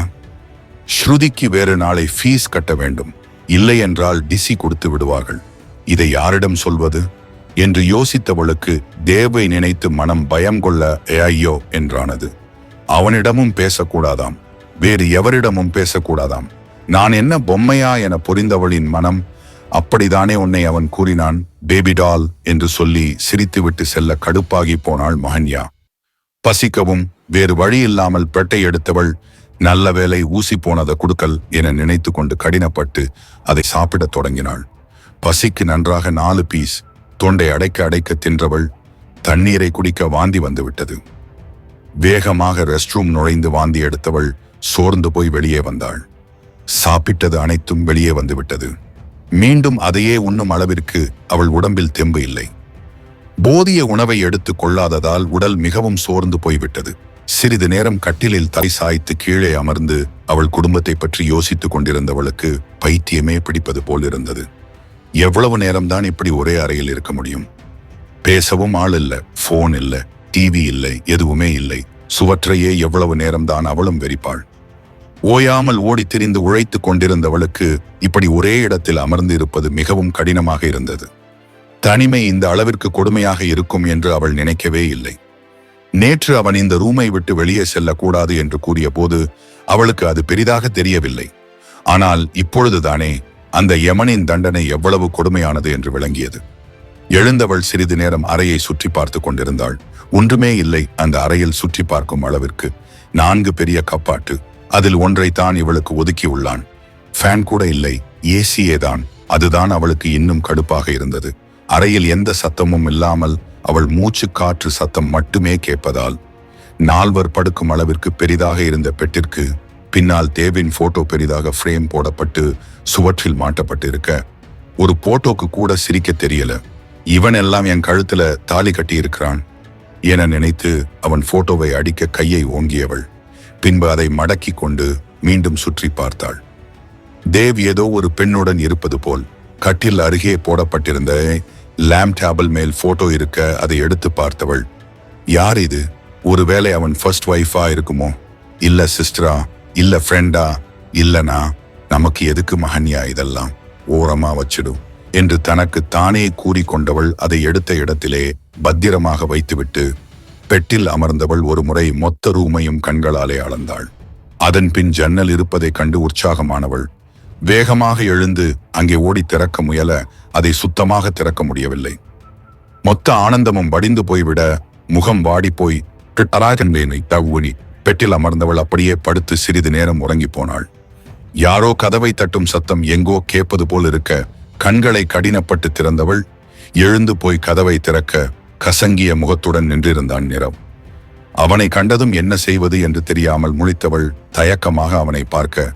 ஸ்ருதிக்கு வேறு நாளை ஃபீஸ் கட்ட வேண்டும், இல்லை என்றால் டிசி கொடுத்து விடுவார்கள். இதை யாரிடம் சொல்வது என்று யோசித்தவளுக்கு தேவை நினைத்து மனம் பயம் கொள்ள ஐயோ என்றானது. அவனிடமும் பேசக்கூடாதாம், வேறு எவரிடமும் பேசக்கூடாதாம். நான் என்ன பொம்மையா என புரிந்தவளின் மனம், அப்படித்தானே உன்னை அவன் கூறினான் பேபி டால் என்று சொல்லி சிரித்துவிட்டு செல்ல கடுப்பாகி போனாள் மஹன்யா. பசிக்கவும் வேறு வழி இல்லாமல் பெட்டை எடுத்தவள், நல்ல வேலை ஊசி போனதை குடுக்கல் என நினைத்து கொண்டு கடினப்பட்டு அதை சாப்பிடத் தொடங்கினாள். பசிக்கு நன்றாக 4 பீஸ் தொண்டை அடைக்க அடைக்க தின்றவள் தண்ணீரை குடிக்க வாந்தி வந்துவிட்டது. வேகமாக ரெஸ்ட் ரூம் நுழைந்து வாந்தி எடுத்தவள் சோர்ந்து போய் வெளியே வந்தாள். சாப்பிட்டது அனைத்தும் வெளியே வந்துவிட்டது. மீண்டும் அதையே உண்ணும் அளவிற்கு அவள் உடம்பில் தெம்பு இல்லை. போதிய உணவை எடுத்துக் கொள்ளாததால் உடல் மிகவும் சோர்ந்து போய்விட்டது. சிறிது நேரம் கட்டிலில் தலை சாய்த்து கீழே அமர்ந்து அவள் குடும்பத்தை பற்றி யோசித்துக் கொண்டிருந்தவளுக்கு பைத்தியமே பிடிப்பது போல் இருந்தது. எவ்வளவு நேரம்தான் இப்படி ஒரே அறையில் இருக்க முடியும்? பேசவும் ஆள் இல்லை, போன் இல்லை, டிவி இல்லை, எதுவுமே இல்லை. சுவற்றையே எவ்வளவு நேரம்தான் அவளும் வெறிப்பாள். ஓயாமல் ஓடி திரிந்து உழைத்து கொண்டிருந்தவளுக்கு இப்படி ஒரே இடத்தில் அமர்ந்து இருப்பது மிகவும் கடினமாக இருந்தது. தனிமை இந்த அளவிற்கு கொடுமையாக இருக்கும் என்று அவள் நினைக்கவே இல்லை. நேற்று அவன் இந்த ரூமை விட்டு வெளியே செல்லக்கூடாது என்று கூறிய போது அவளுக்கு அது பெரிதாக தெரியவில்லை. ஆனால் இப்பொழுதுதானே அந்த யமனின் தண்டனை எவ்வளவு கொடுமையானது என்று விளங்கியது. எழுந்தவள் சிறிது நேரம் அறையை சுற்றி பார்த்து கொண்டிருந்தாள். ஒன்றுமே இல்லை அந்த அறையில். சுற்றி பார்க்கும் அளவிற்கு 4 பெரிய கப்பாட்டு, அதில் ஒன்றைத்தான் இவளுக்கு ஒதுக்கி உள்ளான். ஃபேன் கூட இல்லை, ஏசியே தான். அதுதான் அவளுக்கு இன்னும் கடுப்பாக இருந்தது. அறையில் எந்த சத்தமும் இல்லாமல் அவள் மூச்சு காற்று சத்தம் மட்டுமே கேட்பதால் 4 படுக்கும் அளவிற்கு பெரிதாக இருந்த பெட்டிற்கு பின்னால் தேவின் போட்டோ பெரிதாக ஃப்ரேம் போடப்பட்டு சுவற்றில் மாட்டப்பட்டு இருக்க ஒரு போட்டோக்கு கூட சிரிக்க தெரியல. இவன் எல்லாம் என் கழுத்துல தாலி கட்டி இருக்கிறான் என நினைத்து அவன் போட்டோவை அடிக்க கையை ஓங்கியவள் பின்பு அதை மடக்கி கொண்டு மீண்டும் சுற்றி பார்த்தாள். தேவ் ஏதோ ஒரு பெண்ணுடன் இருப்பது போல் கட்டில் அருகே போடப்பட்டிருந்த லேம்ப் டேபிள் மேல் போட்டோ இருக்க அதை எடுத்து பார்த்தவள், யார் இது? ஒருவேளை அவன் ஃபர்ஸ்ட் ஒய்ஃபா இருக்குமோ, இல்ல சிஸ்டரா, இல்ல ஃப்ரெண்டா, இல்லனா நமக்கு எதுக்கு மஹன்யா இதெல்லாம், ஓரமா வச்சிடும் என்று தனக்கு தானே கூறிக்கொண்டவள் அதை எடுத்த இடத்திலே பத்திரமாக வைத்துவிட்டு பெட்டில் அமர்ந்தவள் ஒரு முறை மொத்த ரூமையும் கண்களாலே அளந்தாள். அதன் பின் ஜன்னல் இருப்பதை கண்டு உற்சாகமானவள் வேகமாக எழுந்து அங்கே ஓடி திறக்க முயல அதை சுத்தமாக திறக்க முடியவில்லை. மொத்த ஆனந்தமும் வடிந்து போய்விட முகம் வாடிப்போய் தவுனி பெட்டில் அமர்ந்தவள் அப்படியே படுத்து சிறிது நேரம் உறங்கி போனாள். யாரோ கதவை தட்டும் சத்தம் எங்கோ கேட்பது போல் இருக்க கண்களை கடினப்பட்டு திறந்தவள் எழுந்து போய் கதவை திறக்க கசங்கிய முகத்துடன் நின்றிருந்தான் நிரவ். அவனை கண்டதும் என்ன செய்வது என்று தெரியாமல் முழித்தவள் தயக்கமாக அவனை பார்க்க,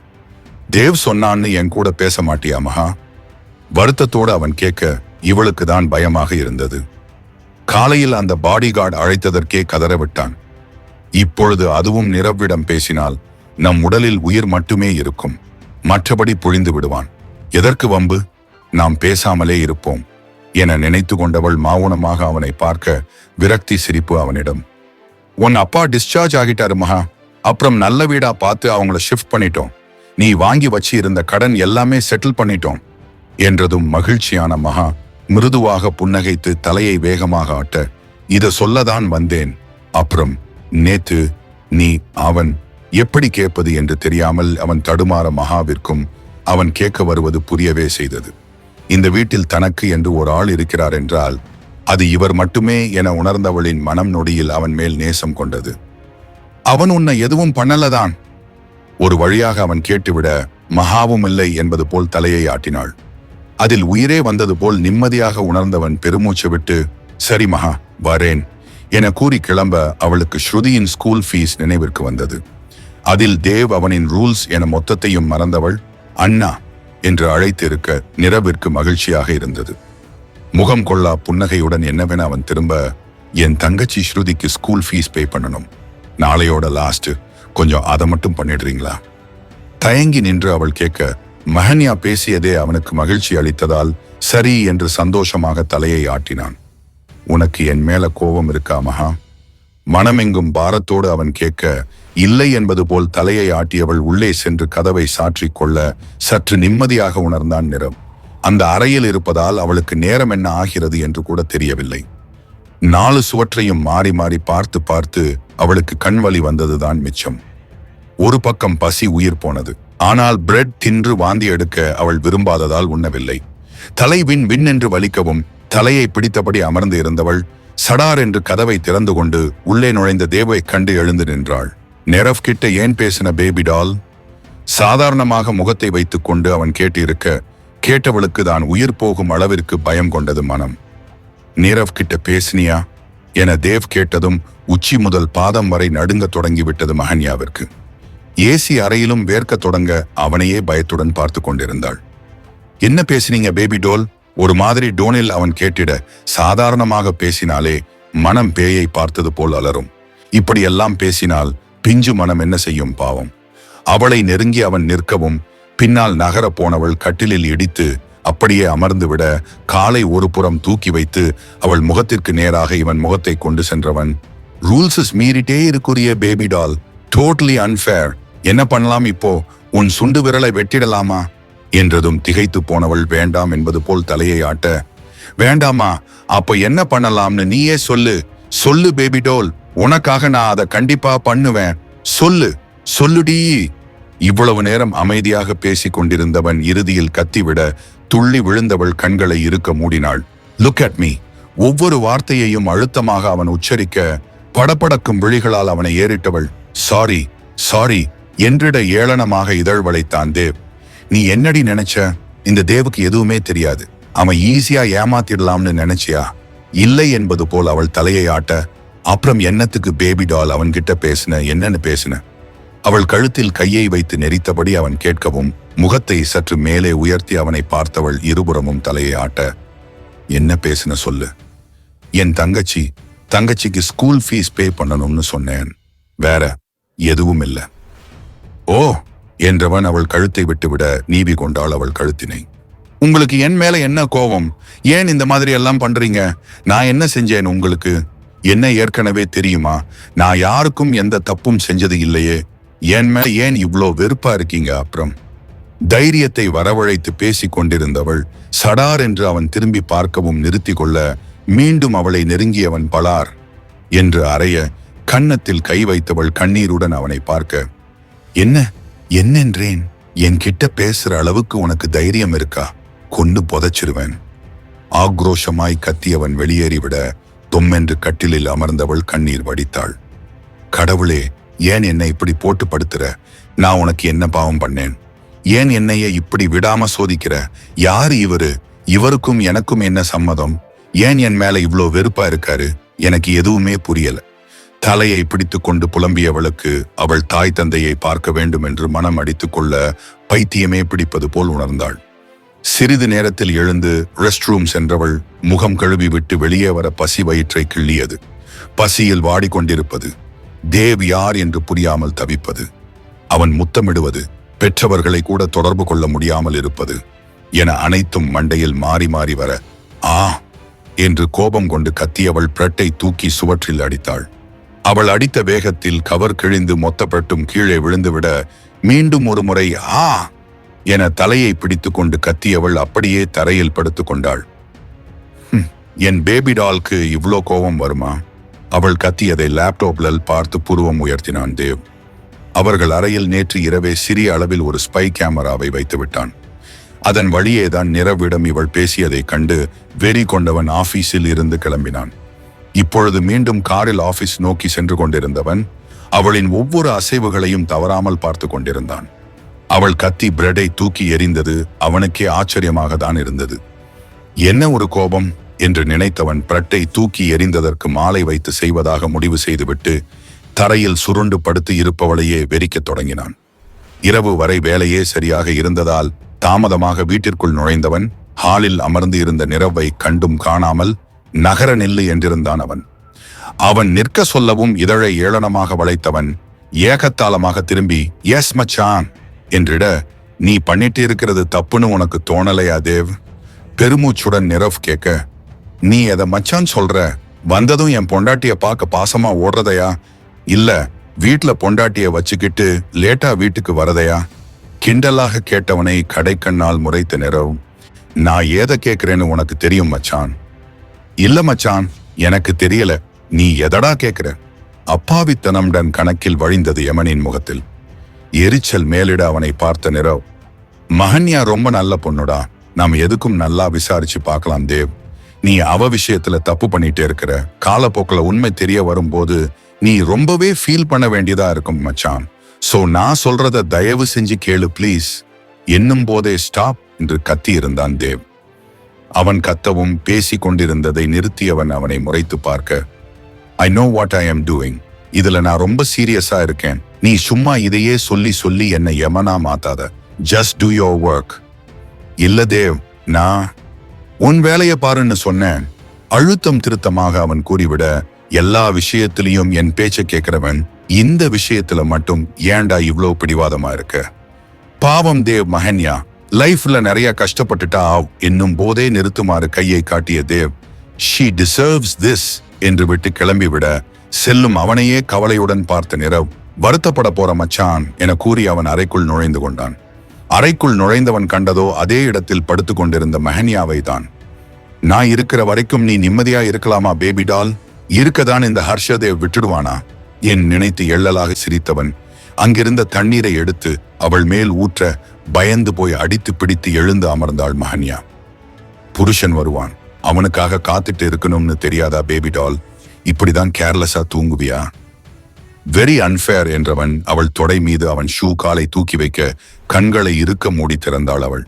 தேவ் சொன்னான்னு என் கூட பேச மாட்டியா மகா? வருத்தத்தோடு அவன் கேட்க இவளுக்கு தான் பயமாக இருந்தது. காலையில் அந்த பாடிகார்டு அழைத்ததற்கே கதறவிட்டான். இப்பொழுது அதுவும் நிரவ்விடம் பேசினால் நம் உடலில் உயிர் மட்டுமே இருக்கும், மற்றபடி புழிந்து விடுவான். எதற்கு வம்பு? நாம் பேசாமலே இருப்போம் என நினைத்து கொண்டவள் மௌனமாக அவனை பார்க்க விரக்தி சிரிப்பு அவனிடம். உன் அப்பா டிஸ்சார்ஜ் ஆகிட்டாரு மகா, அப்புறம் நல்ல வீடா பார்த்து அவங்கள ஷிஃப்ட் பண்ணிட்டோம். நீ வாங்கி வச்சு இருந்த கடன் எல்லாமே செட்டில் பண்ணிட்டோம் என்றதும் மகிழ்ச்சியான மகா மிருதுவாக புன்னகைத்து தலையை வேகமாக ஆட்ட, இத சொல்லதான் வந்தேன். அப்புறம் நேத்து நீ அவன் எப்படி கேட்பது என்று தெரியாமல் அவன் தடுமாற மகாவிற்கும் அவன் கேட்க வருவது புரியவே செய்தது. இந்த வீட்டில் தனக்கு என்று ஒரு ஆள் இருக்கிறார் என்றால் அது இவர் மட்டுமே என உணர்ந்தவளின் மனம் நொடியில் அவன் மேல் நேசம் கொண்டது. அவன் உன்னை எதுவும் பண்ணலதான்? ஒரு வழியாக அவன் கேட்டுவிட மகாவும் இல்லை என்பது போல் தலையை ஆட்டினாள். அதில் உயிரே வந்தது போல் நிம்மதியாக உணர்ந்தவன் பெருமூச்சு விட்டு, சரி மகா வரேன் என கூறி கிளம்ப அவளுக்கு ஸ்ருதியின் ஸ்கூல் ஃபீஸ் நினைவிற்கு வந்தது. அதில் தேவ் அவனின் ரூல்ஸ் என மொத்தத்தையும் மறந்தவள் அண்ணா என்று அழைத்து இருக்க நிரவிற்கு மகிழ்ச்சியாக இருந்தது. முகம் கொள்ளா புன்னகையுடன் என்னவென அவன் திரும்ப, என் தங்கச்சி ஸ்ருதிக்கு ஸ்கூல் ஃபீஸ் பே பண்ணணும், நாளையோட லாஸ்ட், கொஞ்சம் அதை மட்டும் பண்ணிடுறீங்களா? தயங்கி நின்று அவள் கேட்க மஹன்யா பேசியதே அவனுக்கு மகிழ்ச்சி அளித்ததால் சரி என்று சந்தோஷமாக தலையை ஆட்டினான். உனக்கு என் மேல கோபம் இருக்கா மகா? மனமெங்கும் பாரத்தோடு அவன் கேட்க, இல்லை என்பது போல் தலையை ஆட்டியவள் உள்ளே சென்று கதவை சாற்றிக் கொள்ள சற்று நிம்மதியாக உணர்ந்தான் நிரவ். அந்த அறையில் இருப்பதால் அவளுக்கு நேரம் என்ன ஆகிறது என்று கூட தெரியவில்லை. 4 சுவற்றையும் மாறி மாறி பார்த்து பார்த்து அவளுக்கு கண்வலி வந்ததுதான் மிச்சம். ஒரு பக்கம் பசி உயிர் போனது. ஆனால் பிரெட் தின்று வாந்தி எடுக்க அவள் விரும்பாததால் உண்ணவில்லை. தலை வின் வின் என்று வலிக்கவும் தலையை பிடித்தபடி அமர்ந்து இருந்தவள் சடார் என்று கதவை திறந்து கொண்டு உள்ளே நுழைந்த தேவை கண்டு எழுந்து நின்றாள். நிரவ் கிட்ட ஏன் பேசின பேபி டால்? சாதாரணமாக முகத்தை வைத்துக் கொண்டு அவன் கேட்டிருக்க, கேட்டவளுக்கு தான் உயிர் போகும் அளவிற்கு பயம் கொண்டது மனம். நிரவ் கிட்ட பேசினியா என தேவ் கேட்டதும் உச்சி முதல் பாதம் வரை நடுங்க தொடங்கிவிட்டது மஹன்யாவிற்கு. ஏசி அறையிலும் வேர்க்க தொடங்க அவனையே பயத்துடன் பார்த்து கொண்டிருந்தாள். என்ன பேசினீங்க பேபி டோல்? ஒரு மாதிரி டோனில் அவன் கேட்டிட, சாதாரணமாக பேசினாலே மனம் பேயை பார்த்தது போல் அலரும். இப்படியெல்லாம் பேசினால் பிஞ்சு மனம் என்ன செய்யும் பாவம். அவளை நெருங்கி அவன் நிற்கவும் பின்னால் நகர போனவள் கட்டிலில் இடித்து அப்படியே அமர்ந்துவிட காலை ஒரு புறம் தூக்கி வைத்து அவள் முகத்திற்கு நேராக இவன் முகத்தை கொண்டு சென்றவன், ரூல்ஸஸ் மீறிட்டே இருக்குரிய பேபி டால், டோட்டலி அன்ஃபேர். என்ன பண்ணலாம் இப்போ? உன் சுண்டு விரலை வெட்டிடலாமா என்றதும் திகைத்து போனவள் வேண்டாம் என்பது போல் தலையை ஆட்ட, வேண்டாமா? அப்ப என்ன பண்ணலாம்னு நீயே சொல்லு, சொல்லு பேபி டோல், உனக்காக நான் அதை கண்டிப்பா பண்ணுவேன், சொல்லு, சொல்லுடி. இவ்வளவு நேரம் அமைதியாக பேசிக் கொண்டிருந்தவன் இறுதியில் கத்திவிட துள்ளி விழுந்தவள் கண்களை இருக்க மூடினாள். Look at me. ஒவ்வொரு வார்த்தையையும் அழுத்தமாக அவன் உச்சரிக்க படபடக்கும் விழிகளால் அவனை ஏறிட்டவள், சாரி சாரி என்றிட ஏளனமாக இதழ் வளைத்தான் தேவ். நீ என்னடி நினைச்ச? இந்த தேவுக்கு எதுவுமே தெரியாது, அவன் ஈஸியா ஏமாத்திடலாம்னு நினைச்சியா? இல்லை என்பது போல் அவள் தலையை ஆட்ட, அப்புறம் என்னத்துக்கு பேபி டால் அவன்கிட்ட பேசின? என்னன்னு பேசின? அவள் கழுத்தில் கையை வைத்து நெரித்தபடி அவன் கேட்கவும் முகத்தை சற்று மேலே உயர்த்தி அவனை பார்த்தவள் இருபுறமும் தலையை ஆட்ட, என்ன பேசின சொல்லு. என் தங்கச்சிக்கு ஸ்கூல் ஃபீஸ் பே பண்ணணும்னு சொன்னேன், வேற எதுவும் இல்லை. ஓ என்றவன் அவள் கழுத்தை விட்டுவிட நீவி கொண்டாள் அவள் கழுத்தினை. உங்களுக்கு என் மேல என்ன கோபம்? ஏன் இந்த மாதிரி எல்லாம் பண்றீங்க? நான் என்ன செஞ்சேன் உங்களுக்கு? என்ன ஏற்கனவே தெரியுமா? நான் யாருக்கும் எந்த தப்பும் செஞ்சது இல்லையே. என் மேல ஏன் இவ்வளோ வெறுப்பா இருக்கீங்க? அப்புறம் தைரியத்தை வரவழைத்து பேசிக் கொண்டிருந்தவள் சடார் என்று அவன் திரும்பி பார்க்கவும் நிறுத்தி கொள்ள மீண்டும் அவளை நெருங்கியவன் பலார் என்று அறைய கன்னத்தில் கை வைத்தவள் கண்ணீருடன் அவனை பார்க்க, என்னென்றேன்? என்கிட்ட பேசுற அளவுக்கு உனக்கு தைரியம் இருக்கா? கொண்டு புதைச்சிருவேன். ஆக்ரோஷமாய் கத்தியவன் வெளியேறிவிட தொம்மென்று கட்டிலில் அமர்ந்தவள் கண்ணீர் வடித்தாள். கடவுளே, ஏன் என்னை இப்படி போட்டு படுத்துற? நான் உனக்கு என்ன பாவம் பண்ணேன்? ஏன் என்னைய இப்படி விடாம சோதிக்கிற? யாரு இவரு? இவருக்கும் எனக்கும் என்ன சம்மதம்? ஏன் என் மேல இவ்வளோ வெறுப்பா இருக்காரு? எனக்கு எதுவுமே புரியல. தலையை பிடித்து கொண்டு புலம்பியவளுக்கு அவள் தாய் தந்தையை பார்க்க வேண்டும் என்று மனம் அடித்துக் கொள்ள பைத்தியமே பிடிப்பது போல் உணர்ந்தாள். சிறிது நேரத்தில் எழுந்து ரெஸ்ட் ரூம் சென்றவள் முகம் கழுவி விட்டு வெளியே வர பசி வயிற்றை கிள்ளியது. பசியில் வாடிக்கொண்டிருப்பது, தேவ் யார் என்று புரியாமல் தவிப்பது, அவன் முத்தமிடுவது, பெற்றவர்களை கூட தொடர்பு கொள்ள முடியாமல் இருப்பது என அனைத்தும் மண்டையில் மாறி மாறி வர, ஆ என்று கோபம் கொண்டு கத்தியவள் பிரெட்டை தூக்கி சுவற்றில் அடித்தாள். அவள் அடித்த வேகத்தில் கவர் கிழிந்து மொத்தப்பட்டும் கீழே விழுந்துவிட மீண்டும் ஒரு முறை ஆ என தலையை பிடித்து கொண்டு கத்தியவள் அப்படியே தரையில் படுத்து கொண்டாள். என் பேபி டால்க்கு இவ்வளோ கோபம் வருமா? அவள் கத்தியதை லேப்டாப்ல பார்த்து புருவம் உயர்த்தினான் தேவ். அவர்கள் அறையில் நேற்று இரவே சிறிய அளவில் ஒரு ஸ்பை கேமராவை வைத்து விட்டான். அதன் வழியேதான் நிரவிடம் இவள் பேசியதை கண்டு வெறி கொண்டவன் ஆபீஸில் இருந்து கிளம்பினான். இப்பொழுது மீண்டும் காரில் ஆபீஸ் நோக்கி சென்று கொண்டிருந்தவன் அவளின் ஒவ்வொரு அசைவுகளையும் தவறாமல் பார்த்து கொண்டிருந்தான். அவள் கத்தி பிரெட்டை தூக்கி எறிந்தது அவனுக்கே ஆச்சரியமாக தான் இருந்தது. என்ன ஒரு கோபம் என்று நினைத்தவன் பிரெட்டை தூக்கி எறிந்ததற்கு மாலை வைத்து செய்வதாக முடிவு செய்துவிட்டு தரையில் சுருண்டு படுத்து இருப்பவளையே வெறிக்கத் தொடங்கினான். இரவு வரை வேலையே சரியாக இருந்ததால் தாமதமாக வீட்டிற்குள் நுழைந்தவன் ஹாலில் அமர்ந்து இருந்த நிரவை கண்டும் காணாமல் நகர நில்லு என்றிருந்தான் அவன். அவன் நிற்க சொல்லவும் இதழை ஏளனமாக வளைத்தவன் ஏகத்தாளமாக திரும்பி எஸ் மச்சான் என்றிட, நீ பண்ணிட்டு இருக்கிறது தப்புன்னு உனக்கு தோணலையா தேவ்? பெருமூச்சுடன் நிரவ் கேட்க, நீ எதை மச்சான் சொல்ற? வந்ததும் என் பொண்டாட்டிய பார்க்க பாசமா ஓடுறதையா, இல்ல வீட்டுல பொண்டாட்டிய வச்சுக்கிட்டு லேட்டா வீட்டுக்கு வரதையா? கிண்டலாக கேட்டவனை கடைக்கண்ணால் முறைத்த நிறவும், நான் ஏதை கேட்கிறேன்னு உனக்கு தெரியும் மச்சான். இல்ல மச்சான், எனக்கு தெரியல, நீ எதடா கேட்கிற? அப்பாவித்தனம்டன் கணக்கில் வழிந்தது யமனின் முகத்தில். எரிச்சல் மேலிட அவனை பார்த்த நிறவ், மகன்யா ரொம்ப நல்ல பொண்ணுடா, நாம் எதுக்கும் நல்லா விசாரிச்சு பார்க்கலாம் தேவ். நீ அவ விஷயத்துல தப்பு பண்ணிட்டே இருக்கிற. காலப்போக்கில் உண்மை தெரிய வரும்போது நீ ரொம்பவே ஃபீல் பண்ண வேண்டியதா இருக்கும் மச்சான். சோ நான் சொல்றத தயவு செஞ்சு கேளு ப்ளீஸ். என்னும் போதே ஸ்டாப் என்று கத்தி இருந்தான் தேவ். அவன் கத்தவும் பேசி கொண்டிருந்ததை நிறுத்தியவன் அவனை முறைத்து பார்க்க, I know what I am doing. இதுல நான் ரொம்ப சீரியஸா இருக்கேன். நீ சும்மா இதையே சொல்லி சொல்லி என்னை யமனா மாத்தாத. Just do your work. இல்ல தேவ், நான் உன் வேலையை பாருன்னு சொன்னேன். அழுத்தம் திருத்தமாக அவன் கூறிவிட, எல்லா விஷயத்திலையும் என் பேச்சை கேட்கிறவன் இந்த விஷயத்துல மட்டும் ஏன்டா இவ்வளவு பிடிவாதமா இருக்க? பாவம் தேவ். மகன்யா லைஃப்ல நிறைய கஷ்டப்பட்டுட்டா என்னும் போதே நிறுத்துமாறு கையை காட்டிய தேவ், ஷீ டிசர்வ்ஸ் திஸ் என்று விட்டு கிளம்பிவிட, செல்லும் அவனையே கவலையுடன் பார்த்த நிறவ், வருத்தப்பட போற மச்சான் என கூறி அவன் அறைக்குள் நுழைந்து கொண்டான். அறைக்குள் நுழைந்தவன் கண்டதோ அதே இடத்தில் படுத்து கொண்டிருந்த மஹன்யாவை தான். நான் இருக்கிற வரைக்கும் நீ நிம்மதியா இருக்கலாமா பேபி டால்? இருக்கதான் இந்த ஹர்ஷதேவ் விட்டுடுவானா என் நினைத்து எள்ளலாக சிரித்தவன் அங்கிருந்த தண்ணீரை எடுத்து அவள் மேல் ஊற்ற பயந்து போய் அடித்து பிடித்து எழுந்து அமர்ந்தாள் மஹன்யா. புருஷன் வருவான், அவனுக்காக காத்துட்டு இருக்கணும்னு தெரியாதா பேபி டால்? இப்படிதான் கேர்லெஸ்ஸா தூங்குவியா? வெரி அன்ஃபேர் என்றவன் அவள் தொடை மீது அவன் ஷூ காலை தூக்கி வைக்க கண்களை இருக்க மூடி திறந்தாள் அவள்.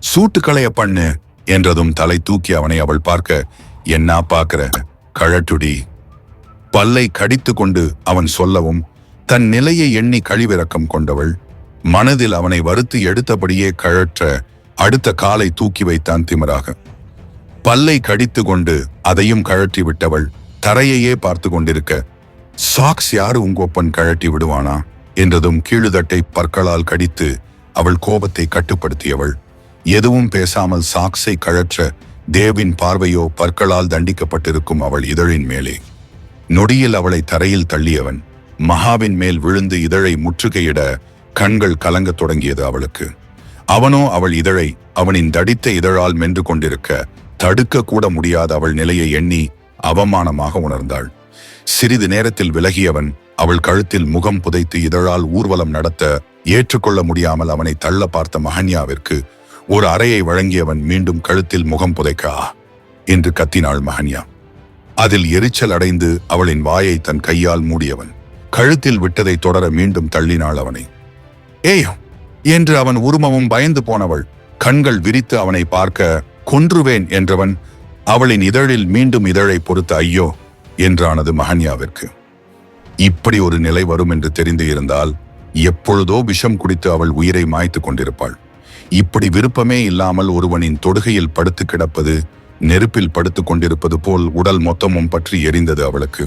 சூட்டு களைய பண்ணு என்றதும் தலை தூக்கி அவனை அவள் பார்க்க, என்ன பார்க்கிற கழட்டுடி. பல்லை கடித்து கொண்டு அவன் சொல்லவும் தன் நிலையை எண்ணி கழிவிறக்கம் கொண்டவள் மனதில் அவனை வறுத்து எடுத்தபடியே கழற்ற அடுத்த காலை தூக்கி வைத்தான் திமிராக. பல்லை கடித்து கொண்டு அதையும் கழற்றி விட்டவள் தரையையே பார்த்து கொண்டிருக்க, சாக்ஸ் யாரு உங்கொப்பன் கழட்டி விடுவானா என்றதும் கீழுதட்டை பற்களால் கடித்து அவள் கோபத்தை கட்டுப்படுத்தியவள் எதுவும் பேசாமல் சாக்ஸை கழற்ற தேவின் பார்வையோ பற்களால் தண்டிக்கப்பட்டிருக்கும் அவள் இதழின் மேலே. நொடியில் அவளை தரையில் தள்ளியவன் மகாவின் மேல் விழுந்து இதழை முற்றுகையிட கண்கள் கலங்கத் தொடங்கியது அவளுக்கு. அவனோ அவள் இதழை அவனின் தடித்த இதழால் மென்று கொண்டிருக்க தடுக்க கூட முடியாத அவள் நிலையை எண்ணி அவமானமாக உணர்ந்தாள். சிறிது நேரத்தில் விலகியவன் அவள் கழுத்தில் முகம் புதைத்து இதழால் ஊர்வலம் நடத்த ஏற்றுக்கொள்ள முடியாமல் அவனை தள்ள பார்த்த மஹன்யாவிற்கு ஒரு அறையை வழங்கியவன் மீண்டும் கழுத்தில் முகம் புதைக்க என்று கத்தினாள் மஹன்யா. அதில் எரிச்சல் அடைந்து அவளின் வாயை தன் கையால் மூடியவன் கழுத்தில் விட்டதை தொடர மீண்டும் தள்ளினாள் அவனை. ஏய் என்று அவன் உருமமும் பயந்து போனவள் கண்கள் விரித்து அவனை பார்க்க, கொன்றுவேன் என்றவன் அவளின் இதழில் மீண்டும் இதழை பொறுத்த ஐயோ என்றானது மஹன்யாவிற்கு. இப்படி ஒரு நிலை வரும் என்று தெரிந்து இருந்தால் எப்பொழுதோ விஷம் குடித்து அவள் உயிரை மாய்த்து கொண்டிருப்பாள். இப்படி விருப்பமே இல்லாமல் ஒருவனின் தொடுகையில் படுத்து கிடப்பது நெருப்பில் படுத்து கொண்டிருப்பது போல் உடல் மொத்தமும் பற்றி எரிந்தது அவளுக்கு.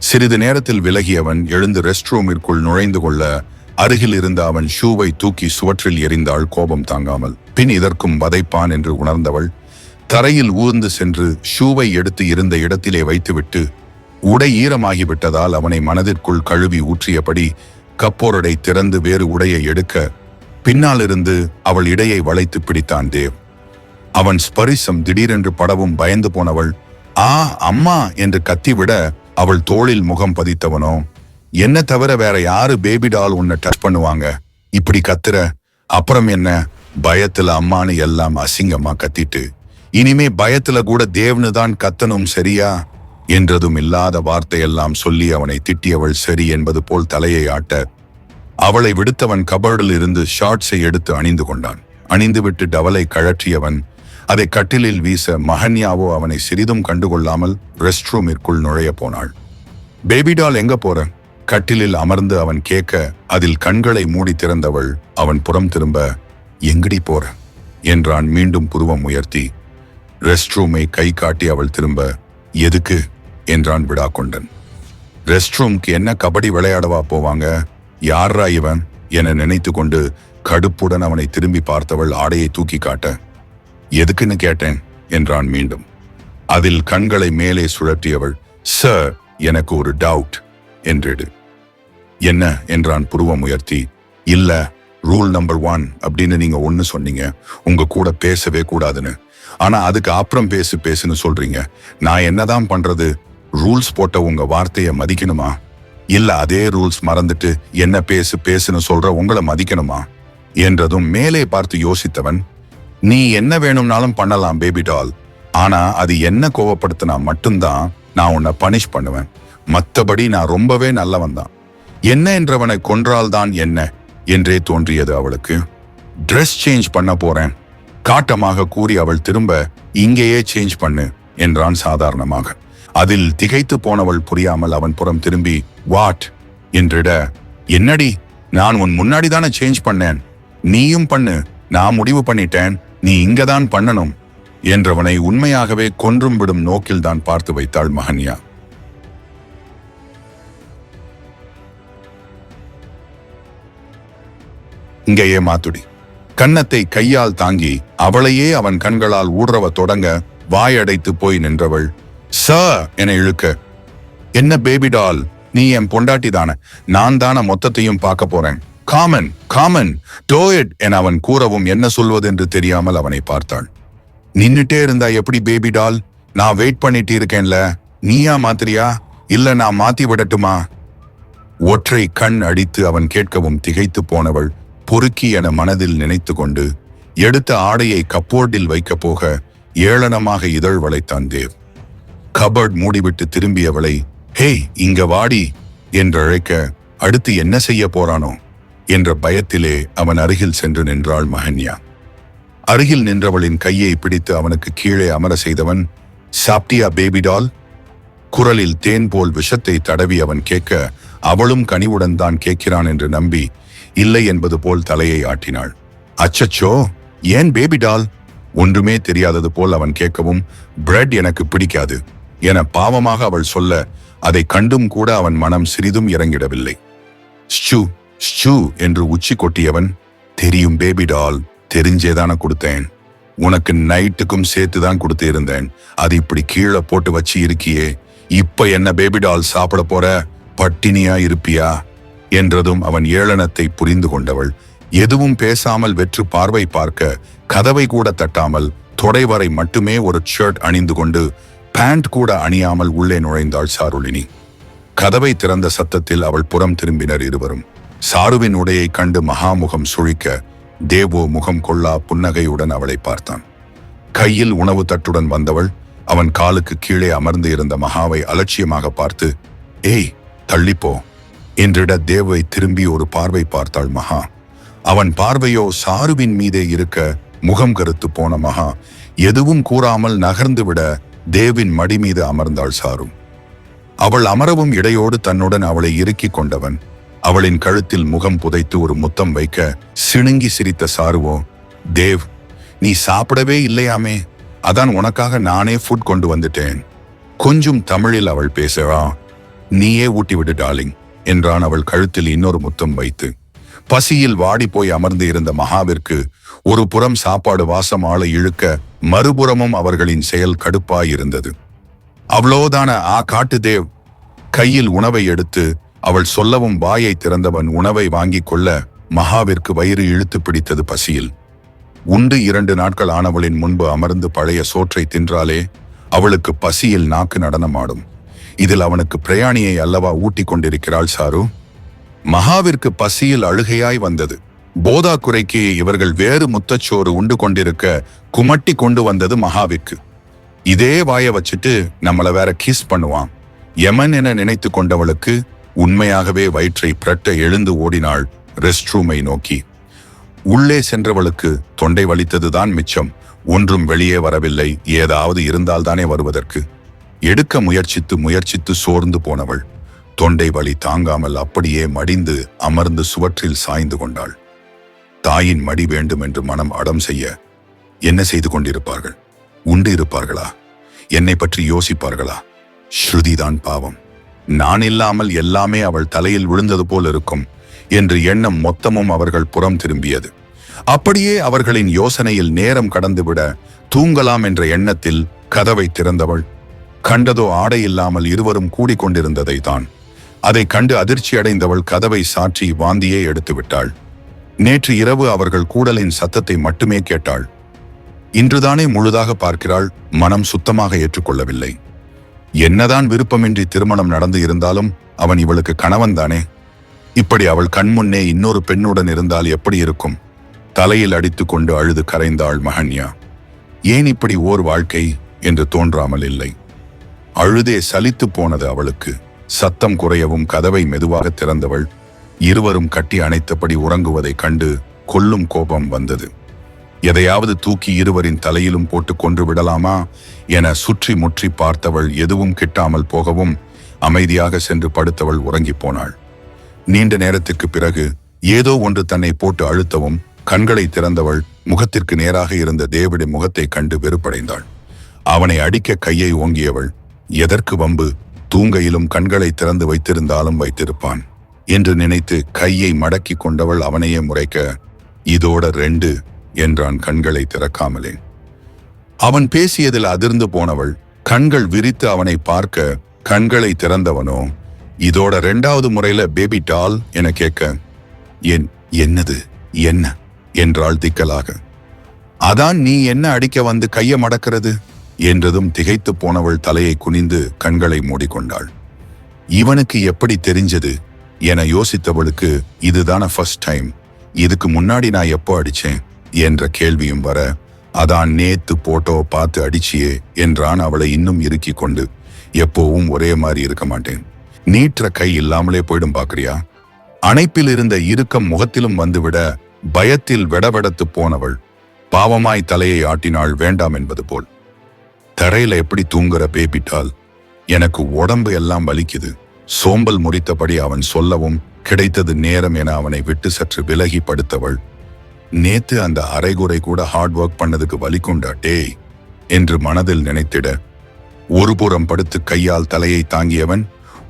சிறிது நேரத்தில் விலகியவன் எழுந்து ரெஸ்ட் ரூமிற்குள் நுழைந்து கொள்ள அருகில் இருந்த அவன் ஷூவை தூக்கி சுவற்றில் எறிந்தாள் கோபம் தாங்காமல். பின் இதற்கும் வதைப்பான் என்று உணர்ந்தவள் தரையில் ஊர்ந்து சென்று ஷூவை எடுத்து இருந்த இடத்திலே வைத்துவிட்டு உடை ஈரமாகிவிட்டதால் அவனை மனதிற்குள் கழுவி ஊற்றியபடி கப்போரடை திறந்து வேறு உடையை எடுக்க பின்னால் இருந்து அவள் இடையை வளைத்து பிடித்தான் தேவ். அவன் ஸ்பரிசம் திடீரென்று படவும் பயந்து போனவள் ஆ அம்மா என்று கத்திவிட அவள் தோளில் முகம் பதித்தவனோ, என்ன தவிர வேற யாரு பேபி டால் உன்னை டச் பண்ணுவாங்க, இப்படி கத்துற, அப்புறம் என்ன பயத்துல அம்மானு எல்லாம் அசிங்கமா கத்திட்டு இனிமே பயத்துல கூட தேவ்னு தான் கத்தனும் சரியா என்றதும் இல்லாத வார்த்தையெல்லாம் சொல்லி அவனை திட்டியவள் சரி என்பது போல் தலையை ஆட்ட அவளை விடுத்தவன் கபர்டில் இருந்து ஷார்ட்ஸை எடுத்து அணிந்து கொண்டான். அணிந்துவிட்டு டவலை கழற்றியவன் அதை கட்டிலில் வீச மஹன்யாவோ அவனை சிறிதும் கண்டுகொள்ளாமல் ரெஸ்ட் ரூமிற்குள் நுழைய போனாள். பேபி டால் எங்க போற? கட்டிலில் அமர்ந்து அவன் கேட்க அதில் கண்களை மூடி திறந்தவள் அவன் புறம் திரும்ப, எங்கடி போற என்றான் மீண்டும் புருவம் உயர்த்தி. ரெஸ்ட் ரூமை கை காட்டி அவள் திரும்ப, எதுக்கு என்றான் விடா கொண்டன். ரெஸ்ட் ரூம்க்கு என்ன கபடி விளையாடவா போவாங்க, யாரா இவன் என நினைத்து கொண்டு கடுப்புடன் அவனை திரும்பி பார்த்தவள் ஆடையை தூக்கி காட்ட, எதுக்குன்னு கேட்டேன் என்றான் மீண்டும். அதில் கண்களை மேலே சுழற்றியவள், சார், எனக்கு ஒரு டவுட் என்றிடு. என்ன என்றான் புருவம் உயர்த்தி. இல்ல, ரூல் நம்பர் 1 அப்படின்னு நீங்க ஒன்னு சொன்னீங்க, உங்க கூட பேசவே கூடாதுன்னு. ஆனா அதுக்கு அப்புறம் பேசுன்னு சொல்றீங்க. நான் என்னதான் பண்றது? ரூல்ஸ் போட்ட உங்க வார்த்தைய மதிக்கணுமா? இல்ல அதே ரூல்ஸ் மறந்துட்டு என்ன பேசுன்னு சொல்ற உங்களை மதிக்கணுமா என்றதும் மேலே பார்த்து யோசித்தவன், நீ என்ன வேணும்னாலும் பண்ணலாம் பேபி டால், ஆனா அது என்ன கோவப்படுத்தினா மட்டும்தான் நான் உன்னை பனிஷ் பண்ணுவேன். மத்தபடி நான் ரொம்பவே நல்லவன் தான். என்ன என்றவனை கொன்றால்தான் என்ன என்றே தோன்றியது அவளுக்கு. ட்ரெஸ் சேஞ்ச் பண்ண போறேன் காட்டமாக கூறி அவள் திரும்ப, இங்கேயே சேஞ்ச் பண்ணு என்றான் சாதாரணமாக. அதில் திகைத்து போனவள் புரியாமல் அவன் புறம் திரும்பி வாட் என்றிட, என்னடி, நான் உன் முன்னாடி தானே சேஞ்ச் பண்ணேன், நீயும் பண்ணு, நான் முடிவு பண்ணிட்டேன், நீ இங்கதான் பண்ணணும் என்றவனை உண்மையாகவே கொன்றும் விடும் நோக்கில் தான் பார்த்து வைத்தாள் மஹன்யா. இங்கேயே மாத்துடி. கன்னத்தை கையால் தாங்கி அவளையே அவன் கண்களால் ஊடுறவ தொடங்க வாயடைத்து போய் நின்றவள் சார் என இழுக்க, என்ன பேபி டால், நீ என் பொண்டாட்டி தானே, நான் தானே மொத்தத்தையும் பார்க்க போறேன், காமன் காமன் டோயட் என அவன் கூறவும் என்ன சொல்வதென்று தெரியாமல் அவனை பார்த்தாள். நின்னுட்டே இருந்தா எப்படி பேபி டால், நான் வெயிட் பண்ணிட்டு இருக்கேன்ல, நீயா மாத்திரியா இல்ல நான் மாத்தி விடட்டுமா? ஒற்றை கண் அடித்து அவன் கேட்கவும் திகைத்து போனவள் பொறுக்கி என மனதில் நினைத்து கொண்டு எடுத்த ஆடையை கப்போர்டில் வைக்க போக ஏளனமாக இதழ் வளைத்தான் தேவ். கபர்ட் மூடிவிட்டு திரும்பியவளை ஹேய் இங்க வாடி என்றழைக்க, அடுத்து என்ன செய்ய போறானோ என்ற பயத்திலே அவன் அருகில் சென்று நின்றாள் மஹன்யா. அருகில் நின்றவளின் கையை பிடித்து அவனுக்கு கீழே அமர செய்தவன், சாப்டியா பேபி டால்? குரலில் தேன் போல் விஷத்தை தடவி அவன் கேட்க, அவளும் கனிவுடன் தான் கேட்கிறான் என்று நம்பி இல்லை என்பது போல் தலையை ஆட்டினாள். அச்சச்சோ, ஏன் பேபி டால்? ஒன்றுமே தெரியாதது போல் அவன் கேட்கவும், பிரெட் எனக்கு பிடிக்காது என பாவமாக அவள் சொல்ல, அதை கண்டும் கூட அவன் மனம் சிறிதும் இறங்கிடவில்லை. ஸ்சூ ஸ்சூ என்று உச்சி கொட்டியவன், தெரியும் பேபி டால், தெரிஞ்சேதான கொடுத்தேன், உனக்கு நைட்டுக்கும் சேர்த்துதான் கொடுத்து இருந்தேன், அது இப்படி கீழே போட்டு வச்சு இருக்கியே, இப்ப என்ன பேபி டால் சாப்பிட போற, பட்டினியா இருப்பியா என்றதும் அவன் ஏளனத்தை புரிந்து கொண்டவள் எதுவும் பேசாமல் வெற்று பார்வை பார்க்க, கதவை கூட தட்டாமல் தொடை வரை மட்டுமே ஒரு ஷர்ட் அணிந்து கொண்டு பேண்ட் கூட அணியாமல் உள்ளே நுழைந்தாள் சாருளினி. கதவை திறந்த சத்தத்தில் அவள் புறம் திரும்பினர் இருவரும். சாருவின் உடையை கண்டு மகாமுகம் சுழிக்க, தேவோ முகம் கொள்ளா புன்னகையுடன் அவளை பார்த்தான். கையில் உணவு தட்டுடன் வந்தவள் அவன் காலுக்கு கீழே அமர்ந்து இருந்த மகாவை அலட்சியமாக பார்த்து, ஏய் தள்ளிப்போ என்றிட தேவை திரும்பி ஒரு பார்வை பார்த்தாள் மகா. அவன் பார்வையோ சாருவின் மீதே இருக்க முகம் கருத்து போன மகா எதுவும் கூறாமல் நகர்ந்து விட தேவின் மடி மீது அமர்ந்தாள் சாரு. அவள் அமரவும் இடையோடு தன்னுடன் அவளை இறுக்கிக் கொண்டவன் அவளின் கழுத்தில் முகம் புதைத்து ஒரு முத்தம் வைக்க சிணுங்கி சிரித்த சாருவோ, தேவ் நீ சாப்பிடவே இல்லையாமே, அதான் உனக்காக நானே ஃபுட் கொண்டு வந்துட்டேன். கொஞ்சம் தமிழில் அவள் பேசவா, நீயே ஊட்டி விடு டார்லிங் என்றான் அவள் கழுத்தில் இன்னொரு முத்தம் வைத்து. பசியில் வாடி போய் அமர்ந்து இருந்த மகாவிற்கு ஒரு புறம் சாப்பாடு வாசம் ஆளை இழுக்க, மறுபுறமும் அவர்களின் செயல் கடுப்பாயிருந்தது. அவ்வளோதான காட்டு தேவ். கையில் உணவை எடுத்து அவள் சொல்லவும் வாயை திறந்தவன் உணவை வாங்கிக் கொள்ள மகாவிற்கு வயிறு இழுத்து பிடித்தது பசியில். உண்டு 2 நாட்கள் ஆனவளின் முன்பு அமர்ந்து பழைய சோற்றை தின்றாலே அவளுக்கு பசியில் நாக்கு நடனமாடும். இதில் அவனுக்கு பிரயாணியை அல்லவா ஊட்டி கொண்டிருக்கிறாள் சாரு. மகாவிற்கு பசியில் அழுகையாய் வந்தது. போதா குறைக்கு இவர்கள் வேறு முத்தச்சோறு உண்டு கொண்டிருக்க குமட்டி கொண்டு வந்தது மகாவிற்கு. இதே வாய வச்சுட்டு நம்மள வேற கிஸ் பண்ணுவான் யமன் என நினைத்து கொண்டவளுக்கு உண்மையாகவே வயிற்றை பிரட்ட எழுந்து ஓடினாள் ரெஸ்ட் ரூமை நோக்கி. உள்ளே சென்றவளுக்கு தொண்டை வலித்ததுதான் மிச்சம், ஒன்றும் வெளியே வரவில்லை. ஏதாவது இருந்தால்தானே வருவதற்கு. எடுக்க முயற்சித்து சோர்ந்து போனவள் தொண்டை வலி தாங்காமல் அப்படியே மடிந்து அமர்ந்து சுவற்றில் சாய்ந்து கொண்டாள். தாயின் மடி வேண்டும் என்று மனம் அடம் செய்ய என்ன செய்து கொண்டிருப்பார்கள்? உண்டு இருப்பார்களா? என்னை பற்றி யோசிப்பார்களா? ஸ்ருதிதான் பாவம். நான் இல்லாமல் எல்லாமே அவள் தலையில் விழுந்தது போல் இருக்கும் என்று எண்ணம் மொத்தமும் அவர்கள் புறம் திரும்பியது. அப்படியே அவர்களின் யோசனையில் நேரம் கடந்துவிட தூங்கலாம் என்ற எண்ணத்தில் கதவை திறந்தவள் கண்டதோ ஆடை இல்லாமல் இருவரும் கூடிக்கொண்டிருந்ததை தான். அதை கண்டு அதிர்ச்சி அடைந்தவள் கதவை சாற்றி வாந்தியே எடுத்து விட்டாள். நேற்று இரவு அவர்கள் கூடலின் சத்தத்தை மட்டுமே கேட்டாள். இன்றுதானே முழுதாக பார்க்கிறாள். மனம் சுத்தமாக ஏற்றுக்கொள்ளவில்லை. என்னதான் விருப்பமின்றி திருமணம் நடந்து இருந்தாலும் அவன் இவளுக்கு கணவன் தானே. இப்படி அவள் கண்முன்னே இன்னொரு பெண்ணுடன் இருந்தால் எப்படி இருக்கும்? தலையில் அடித்து கொண்டு அழுது கரைந்தாள் மகன்யா. ஏன் இப்படி ஓர் வாழ்க்கை என்று தோன்றாமல் இல்லை. அழுதே சலித்து போனது அவளுக்கு. சத்தம் குறையவும் கதவை மெதுவாக திறந்தவள் இருவரும் கட்டி அணைத்தபடி உறங்குவதைக் கண்டு கொல்லும் கோபம் வந்தது. எதையாவது தூக்கி இருவரின் தலையிலும் போட்டு கொன்று விடலாமா என சுற்றி முற்றி பார்த்தவள் எதுவும் கிட்டாமல் போகவும் அமைதியாக சென்று படுத்தவள் உறங்கி போனாள். நீண்ட நேரத்துக்கு பிறகு ஏதோ ஒன்று தன்னை போட்டு அழுத்தவும் கண்களை திறந்தவள் முகத்திற்கு நேராக இருந்த தேவிடி முகத்தை கண்டு வெறுப்படைந்தாள். அவனை அடிக்க கையை ஓங்கியவள், எதற்கு வம்பு, தூங்கையிலும் கண்களை திறந்து வைத்திருந்தாலும் வைத்திருப்பான் என்று நினைத்து கையை மடக்கி கொண்டவள் அவனையே முறைக்க, இதோட 2 என்றான் கண்களை திறக்காமலே. அவன் பேசியதில் அதிர்ந்து போனவள் கண்கள் விரித்து அவனை பார்க்க, கண்களை திறந்தவனோ இதோட 2வது முறையில பேபி டால் என கேட்க, என்னது என்ன என்றாள் திக்கலாக. அதான் நீ என்ன அடிக்க வந்து கைய மடக்கிறது என்றதும் திகைத்து போனவள் தலையை குனிந்து கண்களை மூடிக்கொண்டாள். இவனுக்கு எப்படி தெரிஞ்சது என யோசித்தவளுக்கு இதுதான ஃபர்ஸ்ட் டைம். இதுக்கு முன்னாடி நான் எப்போ அடிச்சேன் என்ற கேள்வியும் வர, அதான் நேத்து போட்டோ பார்த்து அடிச்சியே என்றான் அவளை இன்னும் இறுக்கி கொண்டு. எப்போவும் ஒரே மாதிரி இருக்க மாட்டேன். நீற்ற கை இல்லாமலே போயிடும் பாக்குறியா? அணைப்பில் இருந்த இறுக்கம் முகத்திலும் வந்துவிட பயத்தில் வெடவெடத்து போனவள் பாவமாய் தலையை ஆட்டினாள், வேண்டாம் என்பது போல். தரையில எப்படி தூங்குற பேபிட்டால், எனக்கு உடம்பு எல்லாம் வலிக்குது. சோம்பல் முறித்தபடி அவன் சொல்லவும் கிடைத்தது நேரம் என அவனை விட்டு சற்று விலகி படுத்தவள், நேத்து அந்த அரைகுறை கூட ஹார்ட் ஒர்க் பண்ணதுக்கு வலிக்குண்டா டேய் என்று மனதில் நினைத்திட, ஒருபுறம் படுத்து கையால் தலையை தாங்கியவன்,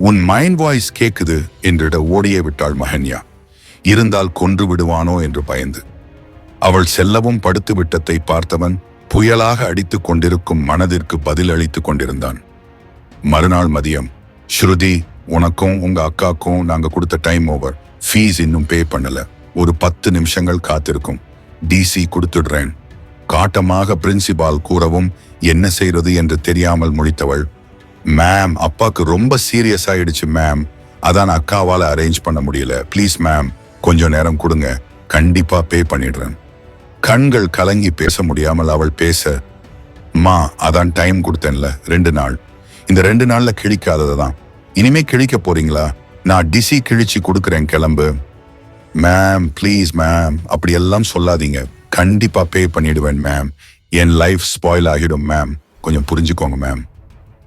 உன் மைண்ட் வாய்ஸ் கேக்குது என்றிட ஓடியே விட்டாள் மகன்யா. இருந்தால் கொன்று விடுவானோ என்று பயந்து. அவள் செல்லவும் படுத்து விட்டத்தை பார்த்தவன் புயலாக அடித்துக் கொண்டிருக்கும் மனதிற்கு பதில் அளித்துக் கொண்டிருந்தான். மறுநாள் மதியம், ஸ்ருதி, உனக்கும் உங்க அக்காக்கும் நாங்க கொடுத்த டைம் ஓவர், ஃபீஸ் இன்னும் பே பண்ணல, ஒரு 10 நிமிஷங்கள் காத்திருக்கும், டிசி கொடுத்துடுறேன். காட்டமாக பிரின்சிபால் கூறவும் என்ன செய்யறது என்று தெரியாமல் முழித்தவள், மேம் அப்பாக்கு ரொம்ப சீரியஸ் ஆயிடுச்சு மேம், அதான் அக்காவால அரேஞ்ச் பண்ண முடியல, ப்ளீஸ் மேம் கொஞ்சம் நேரம் கொடுங்க, கண்டிப்பா பே பண்ணிடுறேன். கண்கள் கலங்கி பேச முடியாமல் அவள் பேச, மா அதான் டைம் கொடுத்தேன்ல 2 நாள், இந்த 2 நாள்ல கிழிக்காததான், இனிமே கிழிக்க போறீங்களா? நான் டிசி கிழிச்சு கொடுக்குறேன், கிளம்பு. மேம் ப்ளீஸ் மேம் அப்படியெல்லாம் சொல்லாதீங்க, கண்டிப்பா பே பண்ணிடுவேன் மேம், என் லைஃப் ஸ்பாயில் ஆகிடும் மேம், கொஞ்சம் புரிஞ்சுக்கோங்க மேம்.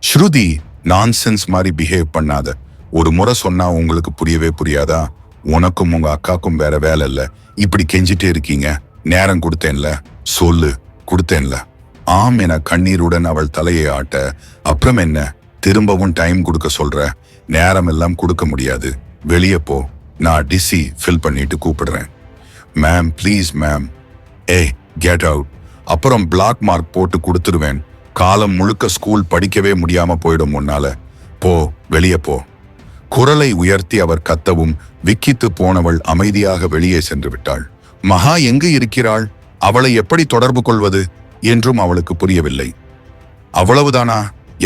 ஸ்ருதி, நான்சென்ஸ் மாதிரி பிஹேவ் பண்ணாத. ஒரு முறை சொன்னா உங்களுக்கு புரியவே புரியாதா? உனக்கும் உங்க அக்காக்கும் வேற வேலை இல்ல, இப்படி கெஞ்சிட்டே இருக்கீங்க. நேரம் கொடுத்தேன்ல, சொல்லு கொடுத்தேன்ல. ஆம் என கண்ணீருடன் அவள் தலையை ஆட்ட, அப்புறம் என்ன திரும்பவும் டைம் கொடுக்க சொல்ற? நேரம் எல்லாம் கொடுக்க முடியாது, வெளியே போ, நான் டிசி ஃபில் பண்ணிட்டு கூப்பிடுறேன். Ma'am please ma'am. Get out, அப்புறம் பிளாக் மார்க் போட்டு கொடுத்துருவேன், காலம் முழுக்க ஸ்கூல் படிக்கவே முடியாம போயிடும் முன்னால, போ வெளியே போ. குரலை உயர்த்தி அவர் கத்தவும் விக்கித்து போனவள் அமைதியாக வெளியே சென்று விட்டாள். மகா எங்கு இருக்கிறாள்? அவளை எப்படி தொடர்பு கொள்வது என்றும் அவளுக்கு புரியவில்லை. அவ்வளவுதானா,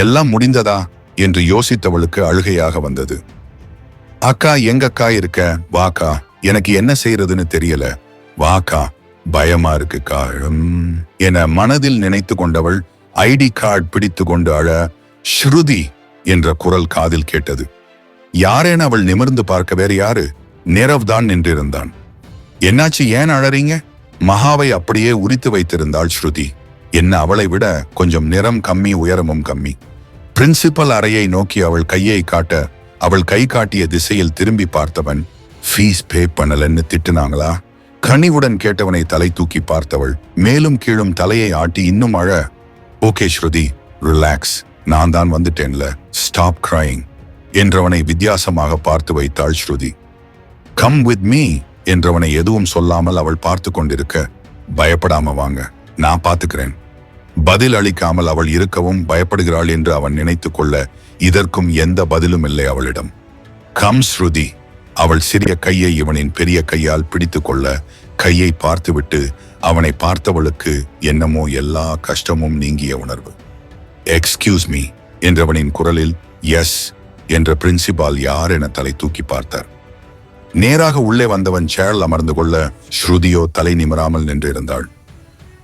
எல்லாம் முடிந்ததா என்று யோசித்தவளுக்கு அழுகையாக வந்தது. அக்கா எங்கக்கா இருக்க, வாக்கா, எனக்கு என்ன செய்யறதுன்னு தெரியல, வாக்கா, பயமா இருக்குக்கா என மனதில் நினைத்து கொண்டவள் ஐடி கார்டு பிடித்து கொண்டு அழ, ஸ்ருதி என்ற குரல் காதில் கேட்டது. யாரேன அவள் நிமிர்ந்து பார்க்க வேறு யாரு, நிரவ் தான் நின்றிருந்தான். என்னாச்சு, ஏன் அழறீங்க? மகாவை அப்படியே உரித்து வைத்திருந்தாள் ஸ்ருதி. என்ன அவளை விட கொஞ்சம் நிறம் கம்மி, உயரமும் கம்மி. பிரின்சிபல் அறையை நோக்கி அவள் கையை காட்ட, அவள் கை காட்டிய திசையில் திரும்பி பார்த்தவன், ஃபீஸ் பே பண்ணலன்னு திட்டுனாங்களா? கனிவுடன் கேட்டவனை தலை தூக்கி பார்த்தவள் மேலும் கீழும் தலையை ஆட்டி இன்னும் அழ, ஓகே ஸ்ருதி ரிலாக்ஸ், நான் தான் வந்துட்டேன்ல, ஸ்டாப் கிரைங் என்றவனை வித்தியாசமாக பார்த்து வைத்தாள் ஸ்ருதி. கம் வித் மீ என்றவனை எதுவும் சொல்லாமல் அவள் பார்த்து கொண்டிருக்க, பயப்படாம வாங்க, நான் பாத்துக்கிறேன். பதில் அளிக்காமல் அவள் இருக்கவும் பயப்படுகிறாள் என்று அவன் நினைத்து கொள்ள இதற்கும் எந்த பதிலும் இல்லை அவளிடம். கம் ஸ்ருதி. அவள் சிறிய கையை இவனின் பெரிய கையால் பிடித்து கொள்ள கையை பார்த்துவிட்டு அவனை பார்த்தவளுக்கு என்னமோ எல்லா கஷ்டமும் நீங்கிய உணர்வு. எக்ஸ்கியூஸ் மீ என்றவனின் குரலில் எஸ் என்ற பிரின்சிபால் யார் என தலை தூக்கி பார்த்தார். நேராக உள்ளே வந்தவன் சேரில் அமர்ந்து கொள்ள ஸ்ருதியோ தலை நிமிராமல் நின்றிருந்தாள்.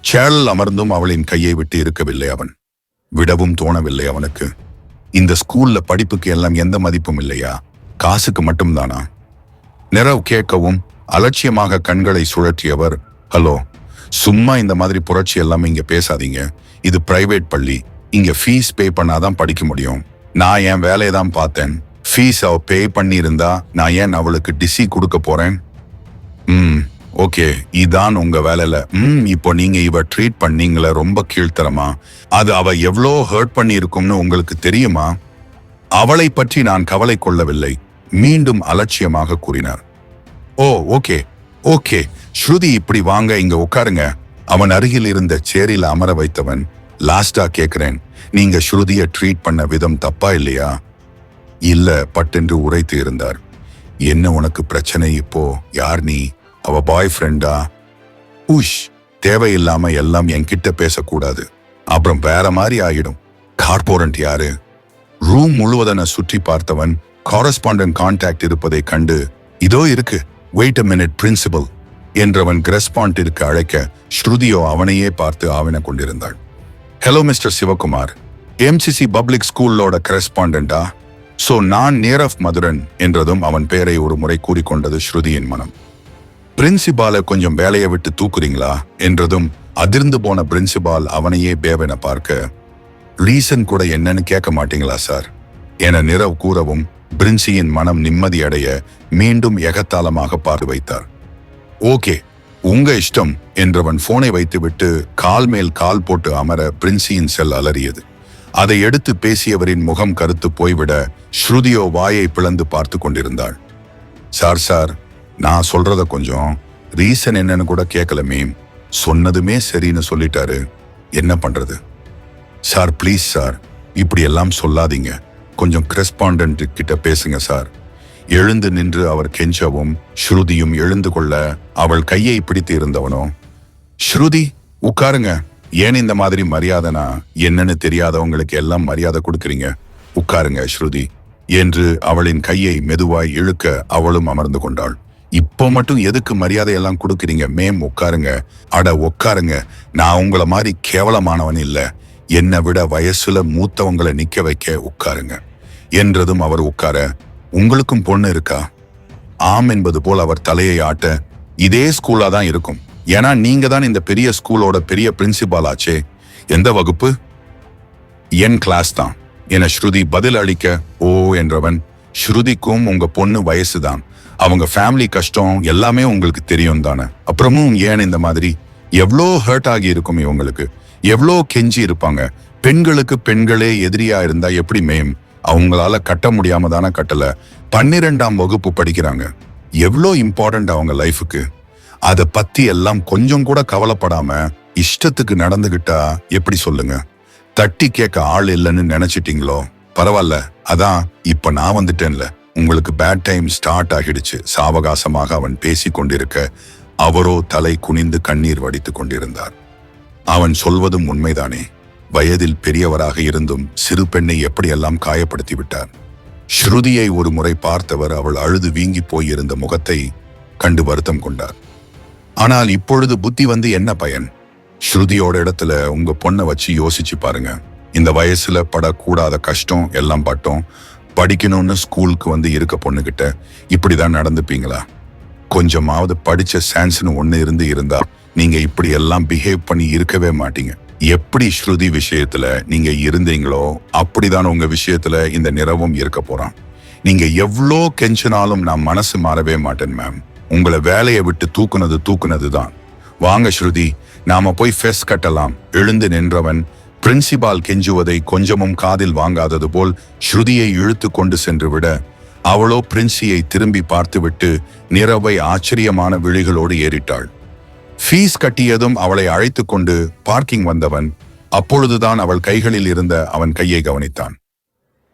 சேரில் அமர்ந்தும் அவளின் கையை விட்டு இருக்கவில்லை அவன். விடவும் தோணவில்லை அவனுக்கு. இந்த ஸ்கூல்ல படிப்புக்கு எல்லாம் எந்த மதிப்பும் இல்லையா? காசுக்கு மட்டும்தானா? நிரவ் கேட்கவும் அலட்சியமாக கண்களை சுழற்றியவர், ஹலோ, சும்மா இந்த மாதிரி புரட்சி எல்லாம் இங்க பேசாதீங்க. இது பிரைவேட் பள்ளி. இங்க ஃபீஸ் பே பண்ணாதான் படிக்க முடியும். நான் என் வேலையை தான் பார்த்தேன். ஃபீஸ் அவ பே பண்ணியிருந்தா நான் ஏன் அவளுக்கு டிசி கொடுக்க போறேன்? ஓகே, இதான் உங்க வேலையில. இப்போ நீங்க இவ ட்ரீட் பண்ணீங்களே ரொம்ப கீழ்த்தரமா. அது அவ எவ்வளோ ஹர்ட் பண்ணி இருக்கும்னு உங்களுக்கு தெரியுமா? அவளை பற்றி நான் கவலை கொள்ளவில்லை, மீண்டும் அலட்சியமாக கூறினார். ஓ ஓகே ஓகே ஸ்ருதி, இப்படி வாங்க, இங்க உட்காருங்க. அவன் அருகில் இருந்த சேரில் அமர வைத்தவன், லாஸ்டா கேக்குறேன், நீங்க ஸ்ருதியை ட்ரீட் பண்ண விதம் தப்பா இல்லையா? இல்ல பட்டென்று உரைத்து இருந்தார். என்ன உனக்கு பிரச்சனை இப்போ? யார் நீ? அவ பாய் ஃப்ரெண்டா? உஷ், தேவையில்லாம எல்லாம் என்கிட்ட பேசக்கூடாது, அப்புறம் வேற மாதிரி ஆகிடும். கார்போரண்ட் யாரு? ரூம் முழுவதன சுற்றி பார்த்தவன் காரஸ்பாண்டன்ட் கான்டாக்ட் இருப்பதை கண்டு, இதோ இருக்கு, வெயிட் அ மினிட் பிரின்சிபல் என்றவன் கரஸ்பாண்டிற்கு அழைக்க ஸ்ருதியோ அவனையே பார்த்து ஆவின கொண்டிருந்தாள். Hello mister Sivakumar, MCC public ஸ்கூலோட கரஸ்பாண்டண்டா? சோ நான் நீரவ் மதுரன் என்றதும் அவன் பெயரை ஒரு முறை கூறிக்கொண்டது ஸ்ருதியின் மனம். பிரின்சிபாலை கொஞ்சம் வேலையை விட்டு தூக்குறீங்களா என்றதும் அதிர்ந்து போன பிரின்சிபால் அவனையே பேவென பார்க்க, ரீசன் கூட என்னன்னு கேட்க மாட்டீங்களா சார் என நிரவ் கூறவும் பிரின்சியின் மனம் நிம்மதியடைய மீண்டும் எகத்தாளமாக பார்த்து வைத்தார். ஓகே, உங்க இஷ்டம் என்றவன் போனை வைத்துவிட்டு கால் மேல் கால் போட்டு அமர பிரின்சியின் செல் அலறியது. அதை எடுத்து பேசியவரின் முகம் கருத்து போய்விட ஸ்ருதியோ வாயை பிளந்து பார்த்து கொண்டிருந்தாள். சார், நான் சொல்றத கொஞ்சம் ரீசன் என்னன்னு கூட கேட்கல மேம். சொன்னதுமே சரின்னு சொல்லிட்டாரு, என்ன பண்றது? சார் ப்ளீஸ் சார், இப்படி எல்லாம் சொல்லாதீங்க. கொஞ்சம் கரஸ்பாண்டன்ட் கிட்ட பேசுங்க சார். எழுந்து நின்று அவர் கெஞ்சவும் ஸ்ருதியும் எழுந்து கொள்ள அவள் கையை பிடித்து இருந்தவனோ, ஸ்ருதி உட்காருங்க. ஏன் இந்த மாதிரி மரியாதைனா என்னன்னு தெரியாதவங்களுக்கு எல்லாம் மரியாதை கொடுக்குறீங்க? உட்காருங்க ஸ்ருதி என்று அவளின் கையை மெதுவாய் இழுக்க அவளும் அமர்ந்து கொண்டாள். இப்போ மட்டும் எதுக்கு மரியாதை எல்லாம் கொடுக்குறீங்க மேம்? உட்காருங்க. அட உட்காருங்க, நான் உங்களை மாதிரி கேவலமானவன் இல்ல, என்னை விட வயசுல மூத்தவங்களை நிக்க வைக்க உட்காருங்க என்றதும் அவர் உட்கார, உங்களுக்கும் பொண்ணு இருக்கா? ஆம் என்பது போல் அவர் தலையை ஆட்ட, இதே ஸ்கூலா தான் இருக்கும், ஏன்னா நீங்க தான் இந்த பெரிய ஸ்கூலோட பெரிய பிரின்சிபால் ஆச்சே. எந்த வகுப்பு? என் கிளாஸ் தான் என ஸ்ருதி பதில் அளிக்க, ஓ என்றவன், ஸ்ருதிக்கும் உங்க பொண்ணு வயசுதான், அவங்க ஃபேமிலி கஷ்டம் எல்லாமே உங்களுக்கு தெரியும் தானே, அப்புறமும் ஏன் இந்த மாதிரி? எவ்வளோ ஹர்ட் ஆகி இருக்கும் இவங்களுக்கு, எவ்வளோ கெஞ்சி இருப்பாங்க. பெண்களுக்கு பெண்களே எதிரியா இருந்தா எப்படி மேம்? அவங்களால கட்ட முடியாம தானே கட்டல. 12ஆம் வகுப்பு படிக்கிறாங்க, எவ்வளோ இம்பார்ட்டன்ட் அவங்க லைஃபுக்கு. அதை பத்தி எல்லாம் கொஞ்சம் கூட கவலைப்படாம இஷ்டத்துக்கு நடந்துகிட்டா எப்படி சொல்லுங்க? தட்டி கேட்க ஆள் இல்லைன்னு நினைச்சிட்டீங்களோ? பரவாயில்ல, அதான் இப்ப நான் வந்துட்டேன்ல, உங்களுக்கு பேட் டைம் ஸ்டார்ட் ஆகிடுச்சு. சாவகாசமாக அவன் பேசி கொண்டிருக்க அவரோ தலை குனிந்து கண்ணீர் வடித்து கொண்டிருந்தார். அவன் சொல்வதும் உண்மைதானே. வயதில் பெரியவராக இருந்தும் சிறு பெண்ணை எப்படியெல்லாம் காயப்படுத்தி விட்டார். ஸ்ருதியை ஒரு முறை பார்த்தவர் அவள் அழுது வீங்கி போயிருந்த முகத்தை கண்டு வருத்தம் கொண்டார். ஆனால் இப்பொழுது புத்தி வந்து என்ன பயன்? ஸ்ருதியோட இடத்துல உங்க பொண்ணை வச்சு யோசிச்சு பாருங்க. இந்த வயசுல படக்கூடாத கஷ்டம் எல்லாம் பட்டோம். படிக்கணும்னு ஸ்கூலுக்கு வந்து இருக்க பொண்ணுகிட்ட இப்படிதான் நடந்துப்பீங்களா? கொஞ்சமாவது படிச்ச சான்ஸ்னு ஒண்ணு இருந்தா நீங்க இப்படி எல்லாம் பிஹேவ் பண்ணி இருக்கவே மாட்டீங்க. எப்படி ஸ்ருதி விஷயத்துல நீங்க இருந்தீங்களோ அப்படிதான் உங்க விஷயத்துல இந்த நிறவும் இருக்க போறான். நீங்க எவ்வளோ கெஞ்சினாலும் நான் மனசு மாறவே மாட்டேன் மேம். உங்களை வேலையை விட்டு தூக்குனது தான். வாங்க ஸ்ருதி, நாம போய் ஃபெஸ் கட்டலாம். எழுந்து நின்றவன் பிரின்சிபால் கெஞ்சுவதை கொஞ்சமும் காதில் வாங்காதது போல் ஸ்ருதியை இழுத்து கொண்டு சென்று விட, அவளோ பிரின்சியை திரும்பி பார்த்துவிட்டு நிறவை ஆச்சரியமான விழிகளோடு ஏறிட்டாள். ஃபீஸ் கட்டியதும் அவளை அழைத்து கொண்டு பார்க்கிங் வந்தவன், அப்பொழுதுதான் அவள் கைகளில் இருந்த அவன் கையை கவனித்தான்.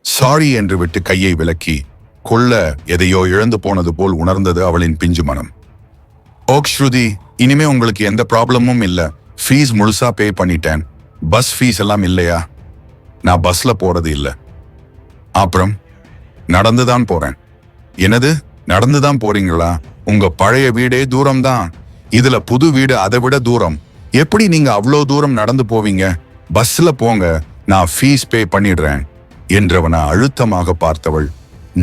சாரி என்று விட்டு கையை விலக்கி கொள்ள எதையோ இழந்து போனது போல் உணர்ந்தது அவளின் பிஞ்சு மனம். ஓக் ஸ்ருதி, இனிமே உங்களுக்கு எந்த ப்ராப்ளமும் இல்ல. ஃபீஸ் முழுசா பே பண்ணிட்டேன். பஸ் ஃபீஸ் எல்லாம் இல்லையா? நான் பஸ்ல போறது இல்ல. அப்புறம் நடந்துதான் போறேன். என்னது, நடந்துதான் போறீங்களா? உங்க பழைய வீடே தூரம்தான். இதுல புது வீடு அதை விட தூரம். எப்படி நீங்க அவ்வளோ தூரம் நடந்து போவீங்க? பஸ்ல போங்க, நான் ஃபீஸ் பே பண்ணிடுறேன் என்றவனை அழுத்தமாக பார்த்தவள்,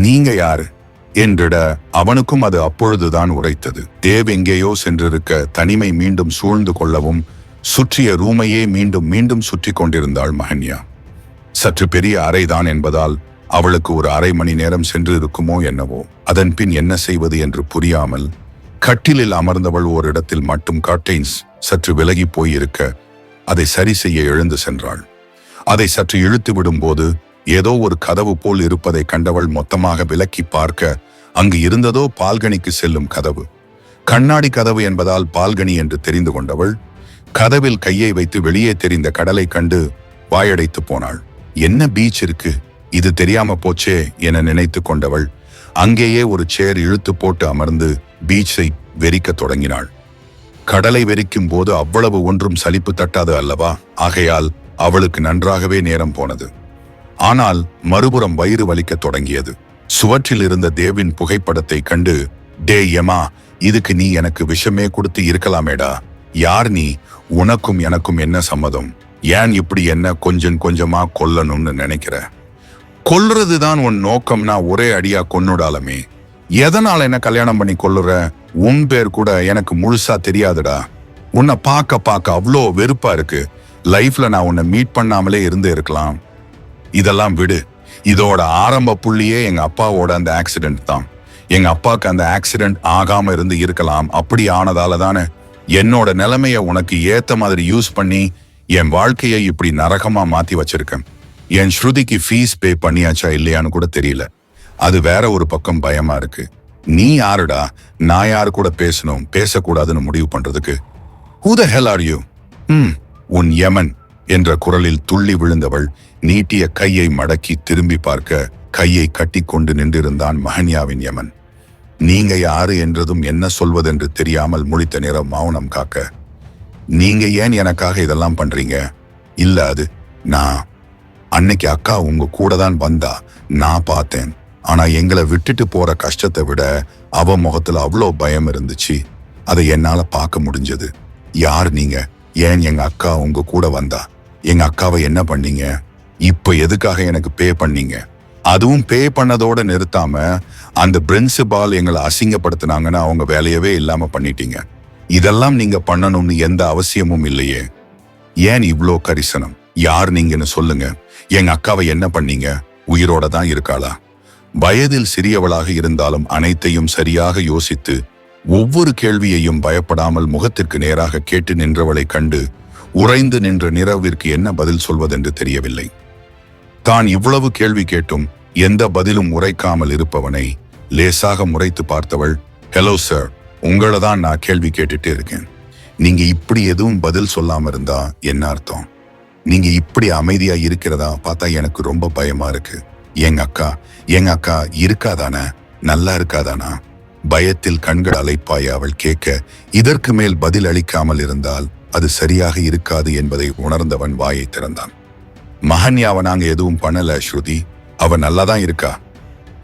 நீங்க யாரு என்றிட அவனுக்கும் அது அப்பொழுதுதான் உரைத்தது. தேவ் எங்கேயோ சென்றிருக்க தனிமை மீண்டும் சூழ்ந்து கொள்ளவும் சுற்றிய ரூமையே மீண்டும் மீண்டும் சுற்றி கொண்டிருந்தாள் மஹன்யா. சற்று பெரிய அறைதான் என்பதால் அவளுக்கு ஒரு அரை மணி நேரம் சென்று இருக்குமோ என்னவோ. அதன் பின் என்ன செய்வது என்று புரியாமல் கட்டிலில் அமர்ந்தவள் ஓரிடத்தில் மட்டும் கர்டைன்ஸ் சற்று விலகி போயிருக்க அதை சரி செய்ய எழுந்து சென்றாள். அதை சற்று இழுத்து விடும்போது ஏதோ ஒரு கதவு போல் இருப்பதை கண்டவள் மொத்தமாக விலக்கி பார்க்க அங்கு இருந்ததோ பால்கனிக்கு செல்லும் கதவு. கண்ணாடி கதவு என்பதால் பால்கனி என்று தெரிந்து கொண்டவள் கதவில் கையை வைத்து வெளியே தெரிந்த கடலை கண்டு வாயடைத்து போனாள். என்ன பீச் இருக்கு, இது தெரியாம போச்சே என நினைத்து கொண்டவள் அங்கேயே ஒரு சேர் இழுத்து போட்டு அமர்ந்து பீச்சை வெறிக்க தொடங்கினாள். கடலை வெறிக்கும் போது அவ்வளவு ஒன்றும் சலிப்பு தட்டாது அல்லவா? ஆகையால் அவளுக்கு நன்றாகவே நேரம் போனது. ஆனால் மறுபுறம் வயிறு வலிக்க தொடங்கியது. சுவற்றில் இருந்த தேவின் புகைப்படத்தை கண்டு, டே யமா, இதுக்கு நீ எனக்கு விஷமே கொடுத்து இருக்கலாமேடா. யார் நீ? உனக்கும் எனக்கும் என்ன சம்மதம்? ஏன் இப்படி என்ன கொஞ்சம் கொஞ்சமா கொல்லணும்னு நினைக்கிற? கொல்றதுதான் உன் நோக்கம்னா ஒரே அடியா கொன்னுடாலமே. எதனால என்ன கல்யாணம் பண்ணி கொல்லுற? உன் பேர் கூட எனக்கு முழுசா தெரியாதுடா. உன்னை பார்க்க அவ்வளோ வெறுப்பா இருக்கு. லைஃப்ல நான் உன்னை மீட் பண்ணாமலே இருந்து இருக்கலாம். இதெல்லாம் விடு. இதோட ஆரம்ப புள்ளியே எங்க அப்பாவோட அந்த ஆக்சிடென்ட் தான். எங்க அப்பாவுக்கு அந்த ஆக்சிடென்ட் ஆகாம இருந்து இருக்கலாம். அப்படி ஆனதால தானே என்னோட நிலைமைய உனக்கு ஏத்த மாதிரி யூஸ் பண்ணி என் வாழ்க்கையை இப்படி நரகமா மாத்தி வச்சிருக்கேன். என் ஸ்ருதிக்கு ஃபீஸ் பே பண்ணியாச்சா இல்லையான்னு கூட தெரியல. அது வேற ஒரு பக்கம் பயமா இருக்கு. நீ யாருடா நான் யாரு கூட பேசணும் பேசக்கூடாதுன்னு முடிவு பண்றதுக்கு? Who the hell are you? உன் யமன் என்ற குரலில் துள்ளி விழுந்தவள் நீட்டிய கையை மடக்கி திரும்பி பார்க்க கையை கட்டி கொண்டு நின்றிருந்தான் மஹன்யாவின் யமன். நீங்க யாரு என்றதும் என்ன சொல்வதென்று தெரியாமல் முழித்த நேரம் மௌனம் காக்க, நீங்க ஏன் எனக்காக இதெல்லாம் பண்றீங்க? இல்ல, அது நான் அன்னைக்கு அக்கா உங்க கூட தான் வந்தா, நான் பார்த்தேன். ஆனா எங்களை விட்டுட்டு போற கஷ்டத்தை விட அவ முகத்துல அவ்வளோ பயம் இருந்துச்சு. அதை என்னால பார்க்க முடிஞ்சது. யார் நீங்க? ஏன் எங்க அக்கா உங்க கூட வந்தா? எங்க அக்காவை என்ன பண்ணீங்க? இப்ப எதுக்காக எனக்கு பே பண்ணீங்க? அதுவும் பே பண்ணதோட நிறுத்தாம அந்த பிரின்சிபால் எங்களை அசிங்கப்படுத்தினாங்கன்னு அவங்க வேலையவே இல்லாம பண்ணிட்டீங்க. இதெல்லாம் நீங்க பண்ணணும்னு எந்த அவசியமும் இல்லையே. ஏன் இவ்ளோ கரிசனம்? யார் நீங்கன்னு சொல்லுங்க. எங்க அக்காவை என்ன பண்ணீங்க? உயிரோட தான் இருக்காளா? வயதில் சிறியவளாக இருந்தாலும் அனைத்தையும் சரியாக யோசித்து ஒவ்வொரு கேள்வியையும் பயப்படாமல் முகத்திற்கு நேராக கேட்டு நின்றவளை கண்டு உறைந்து நின்ற நிரவிற்கு என்ன பதில் சொல்வதென்று தெரியவில்லை. தான் இவ்வளவு கேள்வி கேட்டும் எந்த பதிலும் உரைக்காமல் இருப்பவனை லேசாக முறைத்து பார்த்தவள், ஹலோ சார், உங்களை தான் நான் கேள்வி கேட்டுட்டே இருக்கேன். நீங்க இப்படி எதுவும் பதில் சொல்லாம இருந்தா என்ன அர்த்தம்? நீங்க இப்படி அமைதியா இருக்கிறதா பார்த்தா எனக்கு ரொம்ப பயமா இருக்கு. எங்க அக்கா இருக்காதானா? நல்லா இருக்காதானா? பயத்தில் கண்கள் அலைப்பாய அவள் கேட்க, இதற்கு மேல் பதில் அளிக்காமல் இருந்தால் அது சரியாக இருக்காது என்பதை உணர்ந்தவன் வாயை திறந்தான். மஹன்யாவை நாங்க எதுவும் பண்ணல ஸ்ருதி, அவ நல்லாதான் இருக்கா.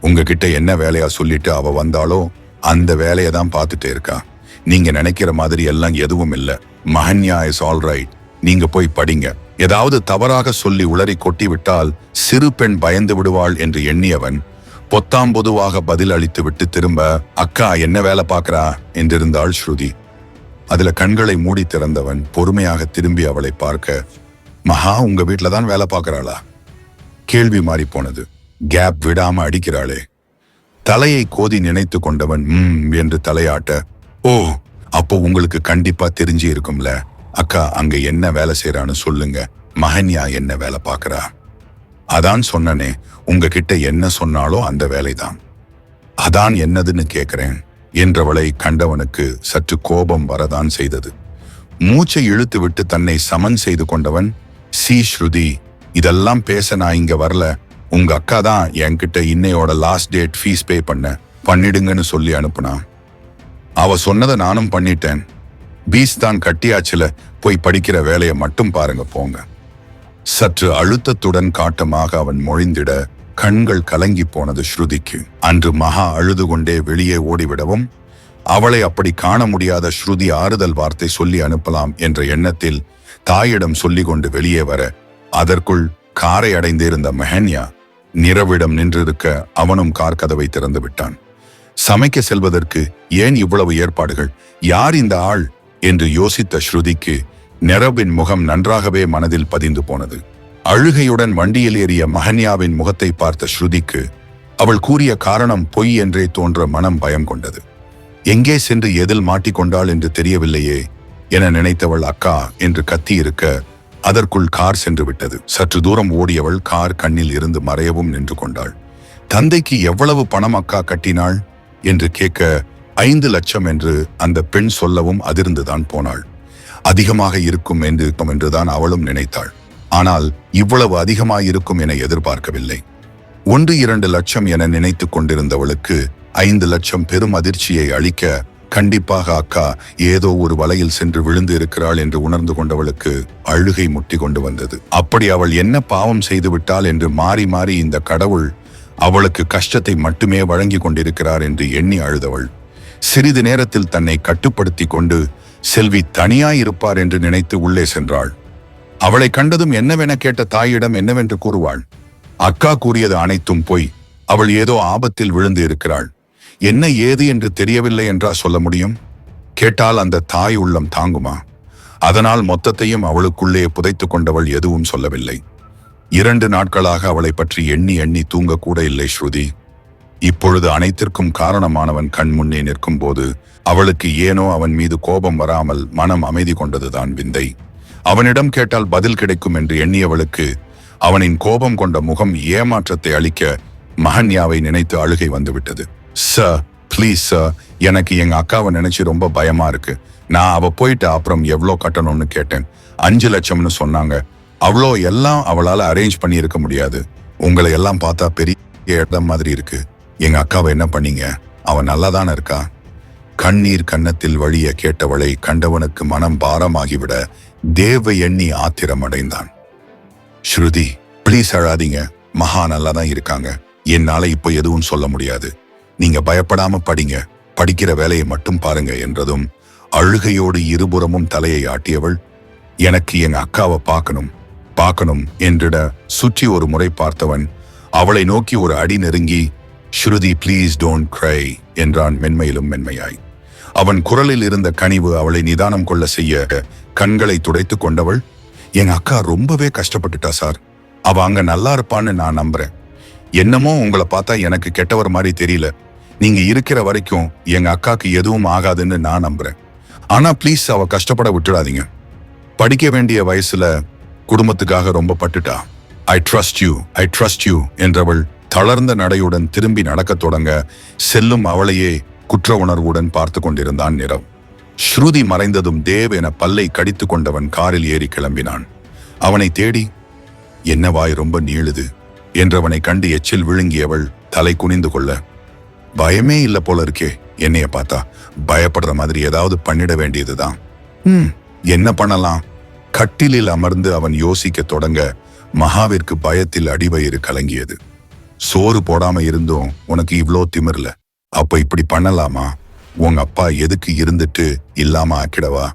உங்ககிட்ட என்ன வேலையா சொல்லிட்டு அவ வந்தாலோ அந்த வேலையை தான் பார்த்துட்டே இருக்கா. நீங்க நினைக்கிற மாதிரி எல்லாம் எதுவும் இல்ல. மஹன்யா இஸ் ஆல் ரைட். நீங்க போய் படிங்க. ஏதாவது தவறாக சொல்லி உளறி கொட்டி விட்டால் சிறு பெண் பயந்து விடுவாள் என்று எண்ணியவன் பொத்தாம் பொதுவாக பதில் அளித்து விட்டு திரும்ப, அக்கா என்ன வேலை பார்க்கறா என்றிருந்தாள் ஸ்ருதி. அதுல கண்களை மூடி திறந்தவன் பொறுமையாக திரும்பி அவளை பார்க்க, மகா உங்க வீட்டுல தான் வேலை பார்க்கறாளா? கேள்வி மாறி போனது. கேப் விடாம அடிக்கிறாளே. தலையை கோதி நினைத்து கொண்டவன் என்று தலையாட்ட, ஓ, அப்போ உங்களுக்கு கண்டிப்பா தெரிஞ்சு இருக்கும்ல. அக்கா அங்க என்ன வேலை செய்யறான்னு சொல்லுங்க. மஹன்யா என்ன வேலை பார்க்கறா? அதான் சொன்னனே, உங்ககிட்ட என்ன சொன்னாலோ அந்த வேலைதான். அதான் என்னதுன்னு கேட்கிறேன் என்றவளை கண்டவனுக்கு சற்று கோபம் வரதான் செய்தது. மூச்சை இழுத்து விட்டு தன்னை சமன் செய்து கொண்டவன், ஸ்ருதி, இதெல்லாம் பேச நான் இங்க வரல. உங்க அக்கா தான் என்கிட்ட இன்னையோட லாஸ்ட் டேட் ஃபீஸ் பே பண்ணிடுங்கன்னு சொல்லி அனுப்புனா. அவ சொன்னதை நானும் பண்ணிட்டேன். பீஸ் தான் கட்டியாச்சுல, போய் படிக்கிற வேலையை மட்டும் பாருங்க போங்க. சற்று அழுத்தத்துடன் காட்டமாக அவன் மொழிந்திட கண்கள் கலங்கி போனது ஸ்ருதிக்கு. அன்று மகா அழுது கொண்டே வெளியே ஓடிவிடவும், அவளை அப்படி காண முடியாத ஸ்ருதி ஆறுதல் வார்த்தை சொல்லி அனுப்பலாம் என்ற எண்ணத்தில் தாயிடம் சொல்லிக் கொண்டு வெளியே வர, அதற்குள் காரை அடைந்திருந்த மெஹன்யா நிரவிடம் நின்றிருக்க அவனும் கார் கதவை திறந்து விட்டான். சமைக்க செல்வதற்கு ஏன் இவ்வளவு ஏற்பாடுகள்? யார் இந்த ஆள் என்று யோசித்த ஸ்ருதிக்கு நிரவின் முகம் நன்றாகவே மனதில் பதிந்து போனது. அழுகையுடன் வண்டியில் ஏறிய மஹன்யாவின் முகத்தை பார்த்த ஸ்ருதிக்கு அவள் கூறிய காரணம் பொய் என்றே தோன்ற மனம் பயம் கொண்டது. எங்கே சென்று எதில் மாட்டிக்கொண்டாள் என்று தெரியவில்லையே என நினைத்தவள் அக்கா என்று கத்தியிருக்க, அதற்குள் கார் சென்று விட்டது. சற்று தூரம் ஓடியவள் கார் கண்ணில் இருந்து மறையவும் நின்று கொண்டாள். தந்தைக்கு எவ்வளவு பணம் அக்கா கட்டினாள் என்று கேட்க 5 லட்சம் என்று அந்த பெண் சொல்லவும் அதிர்ந்துதான் போனாள். அதிகமாக இருக்கும் என்றுதான் அவளும் நினைத்தாள். ஆனால் இவ்வளவு அதிகமாயிருக்கும் என எதிர்பார்க்கவில்லை. 1-2 லட்சம் என நினைத்து கொண்டிருந்தவளுக்கு 5 லட்சம் பெரும் அதிர்ச்சியை அளிக்க, கண்டிப்பாக அக்கா ஏதோ ஒரு வலையில் சென்று விழுந்து இருக்கிறாள் என்று உணர்ந்து கொண்டவளுக்கு அழுகை முட்டி கொண்டு வந்தது. அப்படி அவள் என்ன பாவம் செய்து விட்டாள் என்று மாறி மாறி இந்த கடவுள் அவளுக்கு கஷ்டத்தை மட்டுமே வழங்கி கொண்டிருக்கிறார் என்று எண்ணி அழுதவள் சிறிது நேரத்தில் தன்னை கட்டுப்படுத்தி கொண்டு செல்வி தனியாயிருப்பார் என்று நினைத்து உள்ளே சென்றாள். அவளை கண்டதும் என்னவென கேட்ட தாயிடம் என்னவென்று கூறுவாள்? அக்கா கூறியது அனைத்தும் பொய். அவள் ஏதோ ஆபத்தில் விழுந்து இருக்கிறாள். என்ன ஏது என்று தெரியவில்லை என்றா சொல்ல முடியும்? கேட்டால் அந்த தாய் உள்ளம் தாங்குமா? அதனால் மொத்தத்தையும் அவளுக்குள்ளே புதைத்து கொண்டவள் எதுவும் சொல்லவில்லை. 2 நாட்களாக அவளை பற்றி எண்ணி எண்ணி தூங்க கூட இல்லை ஸ்ருதி. இப்பொழுது அனைத்திற்கும் காரணமானவன் கண் முன்னே நிற்கும் போது அவளுக்கு ஏனோ அவன் மீது கோபம் வராமல் மனம் அமைதி கொண்டதுதான் விந்தை. அவனிடம் கேட்டால் பதில் கிடைக்கும் என்று எண்ணியவளுக்கு அவனின் கோபம் கொண்ட முகம் ஏமாற்றத்தை அளிக்க மஹன்யாவை நினைத்து அழுகை வந்துவிட்டது. சார், ப்ளீஸ் சார், எனக்கு எங்க அக்காவை நினைச்சு ரொம்ப பயமா இருக்கு. நான் அவ போயிட்டு அப்புறம் எவ்வளோ கட்டணும்னு கேட்டேன். 5 லட்சம்னு சொன்னாங்க. அவ்வளோ எல்லாம் அவளால அரேஞ்ச் பண்ணி இருக்க முடியாது. உங்களை எல்லாம் பார்த்தா பெரிய இடம் மாதிரி இருக்கு. எங்க அக்காவை என்ன பண்ணீங்க? அவன் நல்லாதானே இருக்கா? கண்ணீர் கன்னத்தில் வழிய கேட்டவளை கண்டவனுக்கு மனம் பாரமாகிவிட தேவ எண்ணி ஆத்திரம் அடைந்தான். ஸ்ருதி, ப்ளீஸ் அழாதீங்க. மகா நல்லாதான் இருக்காங்க. என்னால இப்போ எதுவும் சொல்ல முடியாது. நீங்க பயப்படாம படிங்க, படிக்கிற வேலையை மட்டும் பாருங்க என்றதும் அழுகையோடு இருபுறமும் தலையை ஆட்டியவள், எனக்கு எங்க அக்காவை பார்க்கணும் என்றிட சுற்றி ஒரு முறை பார்த்தவன் அவளை நோக்கி ஒரு அடி நெருங்கி, ஸ்ருதி ப்ளீஸ் டோன்ட் க்ரை என்றான் மென்மையிலும் மென்மையாய். அவன் குரலில் இருந்த கனிவு அவளை நிதானம் கொள்ள செய்ய கண்களை துடைத்து கொண்டவள், எங்க அக்கா ரொம்பவே கஷ்டப்பட்டுட்டா சார். அவ அங்க நல்லா இருப்பான்னு நான் நம்புறேன். என்னமோ உங்களை பார்த்தா எனக்கு கெட்டவர் மாதிரி தெரியல. நீங்க இருக்கிற வரைக்கும் எங்க அக்காக்கு எதுவும் ஆகாதுன்னு நான் நம்புறேன். ஆனா ப்ளீஸ் அவ கஷ்டப்பட விட்டுடாதீங்க. படிக்க வேண்டிய வயசுல குடும்பத்துக்காக ரொம்ப பட்டுட்டா. ஐ ட்ரஸ்ட் யூ என்றவள் தளர்ந்த நடையுடன் திரும்பி நடக்கத் தொடங்க செல்லும் அவளையே குற்ற உணர்வுடன் பார்த்து கொண்டிருந்தான் நிரவ். ஸ்ருதி மறைந்ததும் தேவ் என பல்லை கடித்து கொண்டவன் காரில் ஏறி கிளம்பினான். அவனை தேடி, என்ன வாய் ரொம்ப நீளுது என்றவனை கண்டு எச்சில் விழுங்கியவள் தலை குனிந்து கொள்ள, பயமே இல்ல போல இருக்கே, என்னைய பார்த்தா பயப்படுற மாதிரி ஏதாவது பண்ணிட வேண்டியதுதான். என்ன பண்ணலாம்? கட்டிலில் அமர்ந்து அவன் யோசிக்க தொடங்க மகாவிற்கு பயத்தில் அடிவயிறு கலங்கியது. சோறு போடாம இருந்தும் உனக்கு இவ்ளோ திமிர்ல, அப்ப இப்படி பண்ணலாமா? உங்க அப்பா எதுக்கு இருந்துட்டு இல்லாம ஆக்கிடவா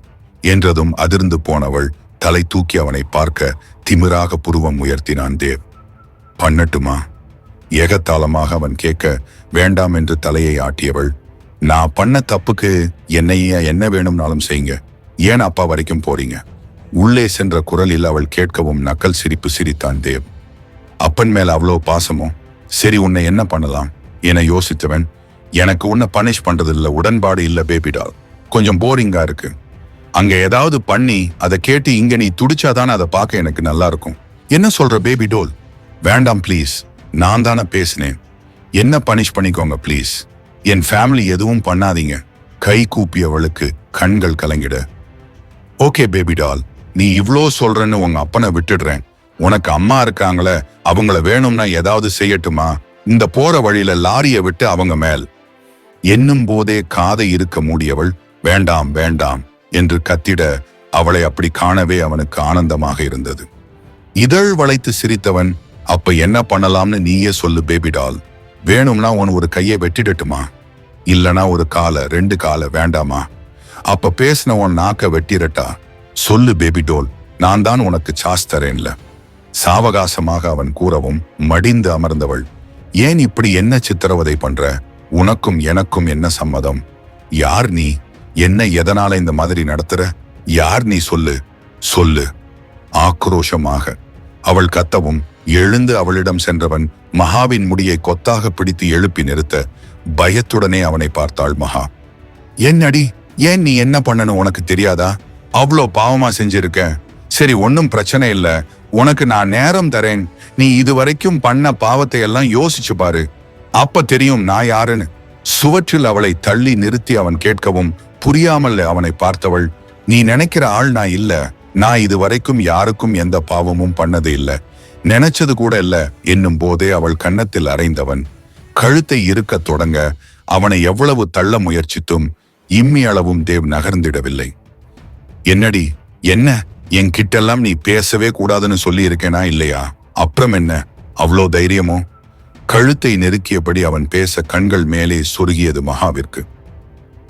என்றதும் அதிர்ந்து போனவள் தலை தூக்கி அவனை பார்க்க திமிராக புருவம் உயர்த்தினான் தேவ். பண்ணட்டுமா? ஏகத்தாளமாக அவன் கேட்க வேண்டாம் என்று தலையை ஆட்டியவள், நான் பண்ண தப்புக்கு என்னைய என்ன வேணும்னாலும் செய்யுங்க, ஏன் அப்பா வரைக்கும் போறீங்க? உள்ளே சென்ற குரலில் அவள் கேட்கவும் நக்கல் சிரிப்பு சிரித்தான் தேவ். அப்பன் மேல அவ்வளோ பாசமோ? சரி, உன்னை என்ன பண்ணலாம் என யோசித்தவன், எனக்கு உன்னை பனிஷ் பண்றது இல்ல, உடன்பாடு இல்ல பேபிடால், கொஞ்சம் போரிங்கா இருக்கு. அங்க ஏதாவது பண்ணி அதை கேட்டு இங்க நீ துடிச்சாதானே அதை பார்க்க எனக்கு நல்லா இருக்கும். என்ன சொல்ற பேபி டோல்? வேண்டாம் ப்ளீஸ், நான் தானே பேசினேன். என்ன பனிஷ் பண்ணிக்கோங்க ப்ளீஸ். என் ஃபேமிலி எதுவும் பண்ணாதீங்க. கை கூப்பியவளுக்கு கண்கள் கலங்கிட, ஓகே பேபி டால், நீ இவ்ளோ சொல்றன்னு உங்க அப்பனை விட்டுடுறேன். உனக்கு அம்மா இருக்காங்களே, அவங்கள வேணும்னா ஏதாவது செய்யட்டுமா? இந்த போற வழியில லாரிய விட்டு அவங்க மேல் என்னும் போதே காதை இருக்க மூடியவள் வேண்டாம் வேண்டாம் என்று கத்திட அவளை அப்படி காணவே அவனுக்கு ஆனந்தமாக இருந்தது. இதழ் வளைத்து சிரித்தவன், அப்ப என்ன பண்ணலாம்னு நீயே சொல்லு பேபி டால். வேணும்னா உன் ஒரு கையை வெட்டிடட்டுமா? இல்லனா ஒரு காலை, 2 காலை வேண்டாமா? அப்ப பேசின உன் நாக்க வெட்டிரட்டா? சொல்லு பேபி டோல், நான் தான் உனக்கு சாஸ் தரேன்ல. சாவகாசமாக அவன் கூறவும் மடிந்து அமர்ந்தவள், ஏன் இப்படி என்ன சித்திரவதை பண்ற? உனக்கும் எனக்கும் என்ன சம்மதம்? யார் நீ? என்ன எதனால இந்த மாதிரி நடத்துற? யார் நீ? சொல்லு சொல்லு. ஆக்ரோஷமாக அவள் கத்தவும் எழுந்து அவளிடம் சென்றவன் மகாவின் முடியை கொத்தாக பிடித்து எழுப்பி நிறுத்த பயத்துடனே அவனை பார்த்தாள் மகா. என்னடி, ஏன் நீ என்ன பண்ணணும் உனக்கு தெரியாதா? அவ்வளோ பாவமா செஞ்சிருக்க. சரி, ஒன்னும் பிரச்சனை இல்ல, உனக்கு நான் நேரம் தரேன். நீ இதுவரைக்கும் பண்ண பாவத்தை எல்லாம் யோசிச்சு பாரு, அப்ப தெரியும் நான் யாருன்னு. சுவற்றில் அவளை தள்ளி நிறுத்தி அவன் கேட்கவும் புரியாமல் அவனை பார்த்தவள், நீ நினைக்கிற ஆள் நான் இல்ல. நான் இதுவரைக்கும் யாருக்கும் எந்த பாவமும் பண்ணது இல்ல, நினைச்சது கூட இல்ல என்னும் போதே அவள் கன்னத்தில் அறைந்தவன் கழுத்தை இருக்க தொடங்க அவனை எவ்வளவு தள்ள முயற்சித்தும் இம்மி அளவும் தேவ் நகர்ந்திடவில்லை. என்னடி, என்ன? என் கிட்டெல்லாம் நீ பேசவே கூடாதுன்னு சொல்லி இருக்கேனா இல்லையா? அப்புறம் என்ன அவ்வளோ தைரியமோ? கழுத்தை நெருக்கியபடி அவன் பேச கண்கள் மேலே சொருகியது மகாவிற்கு.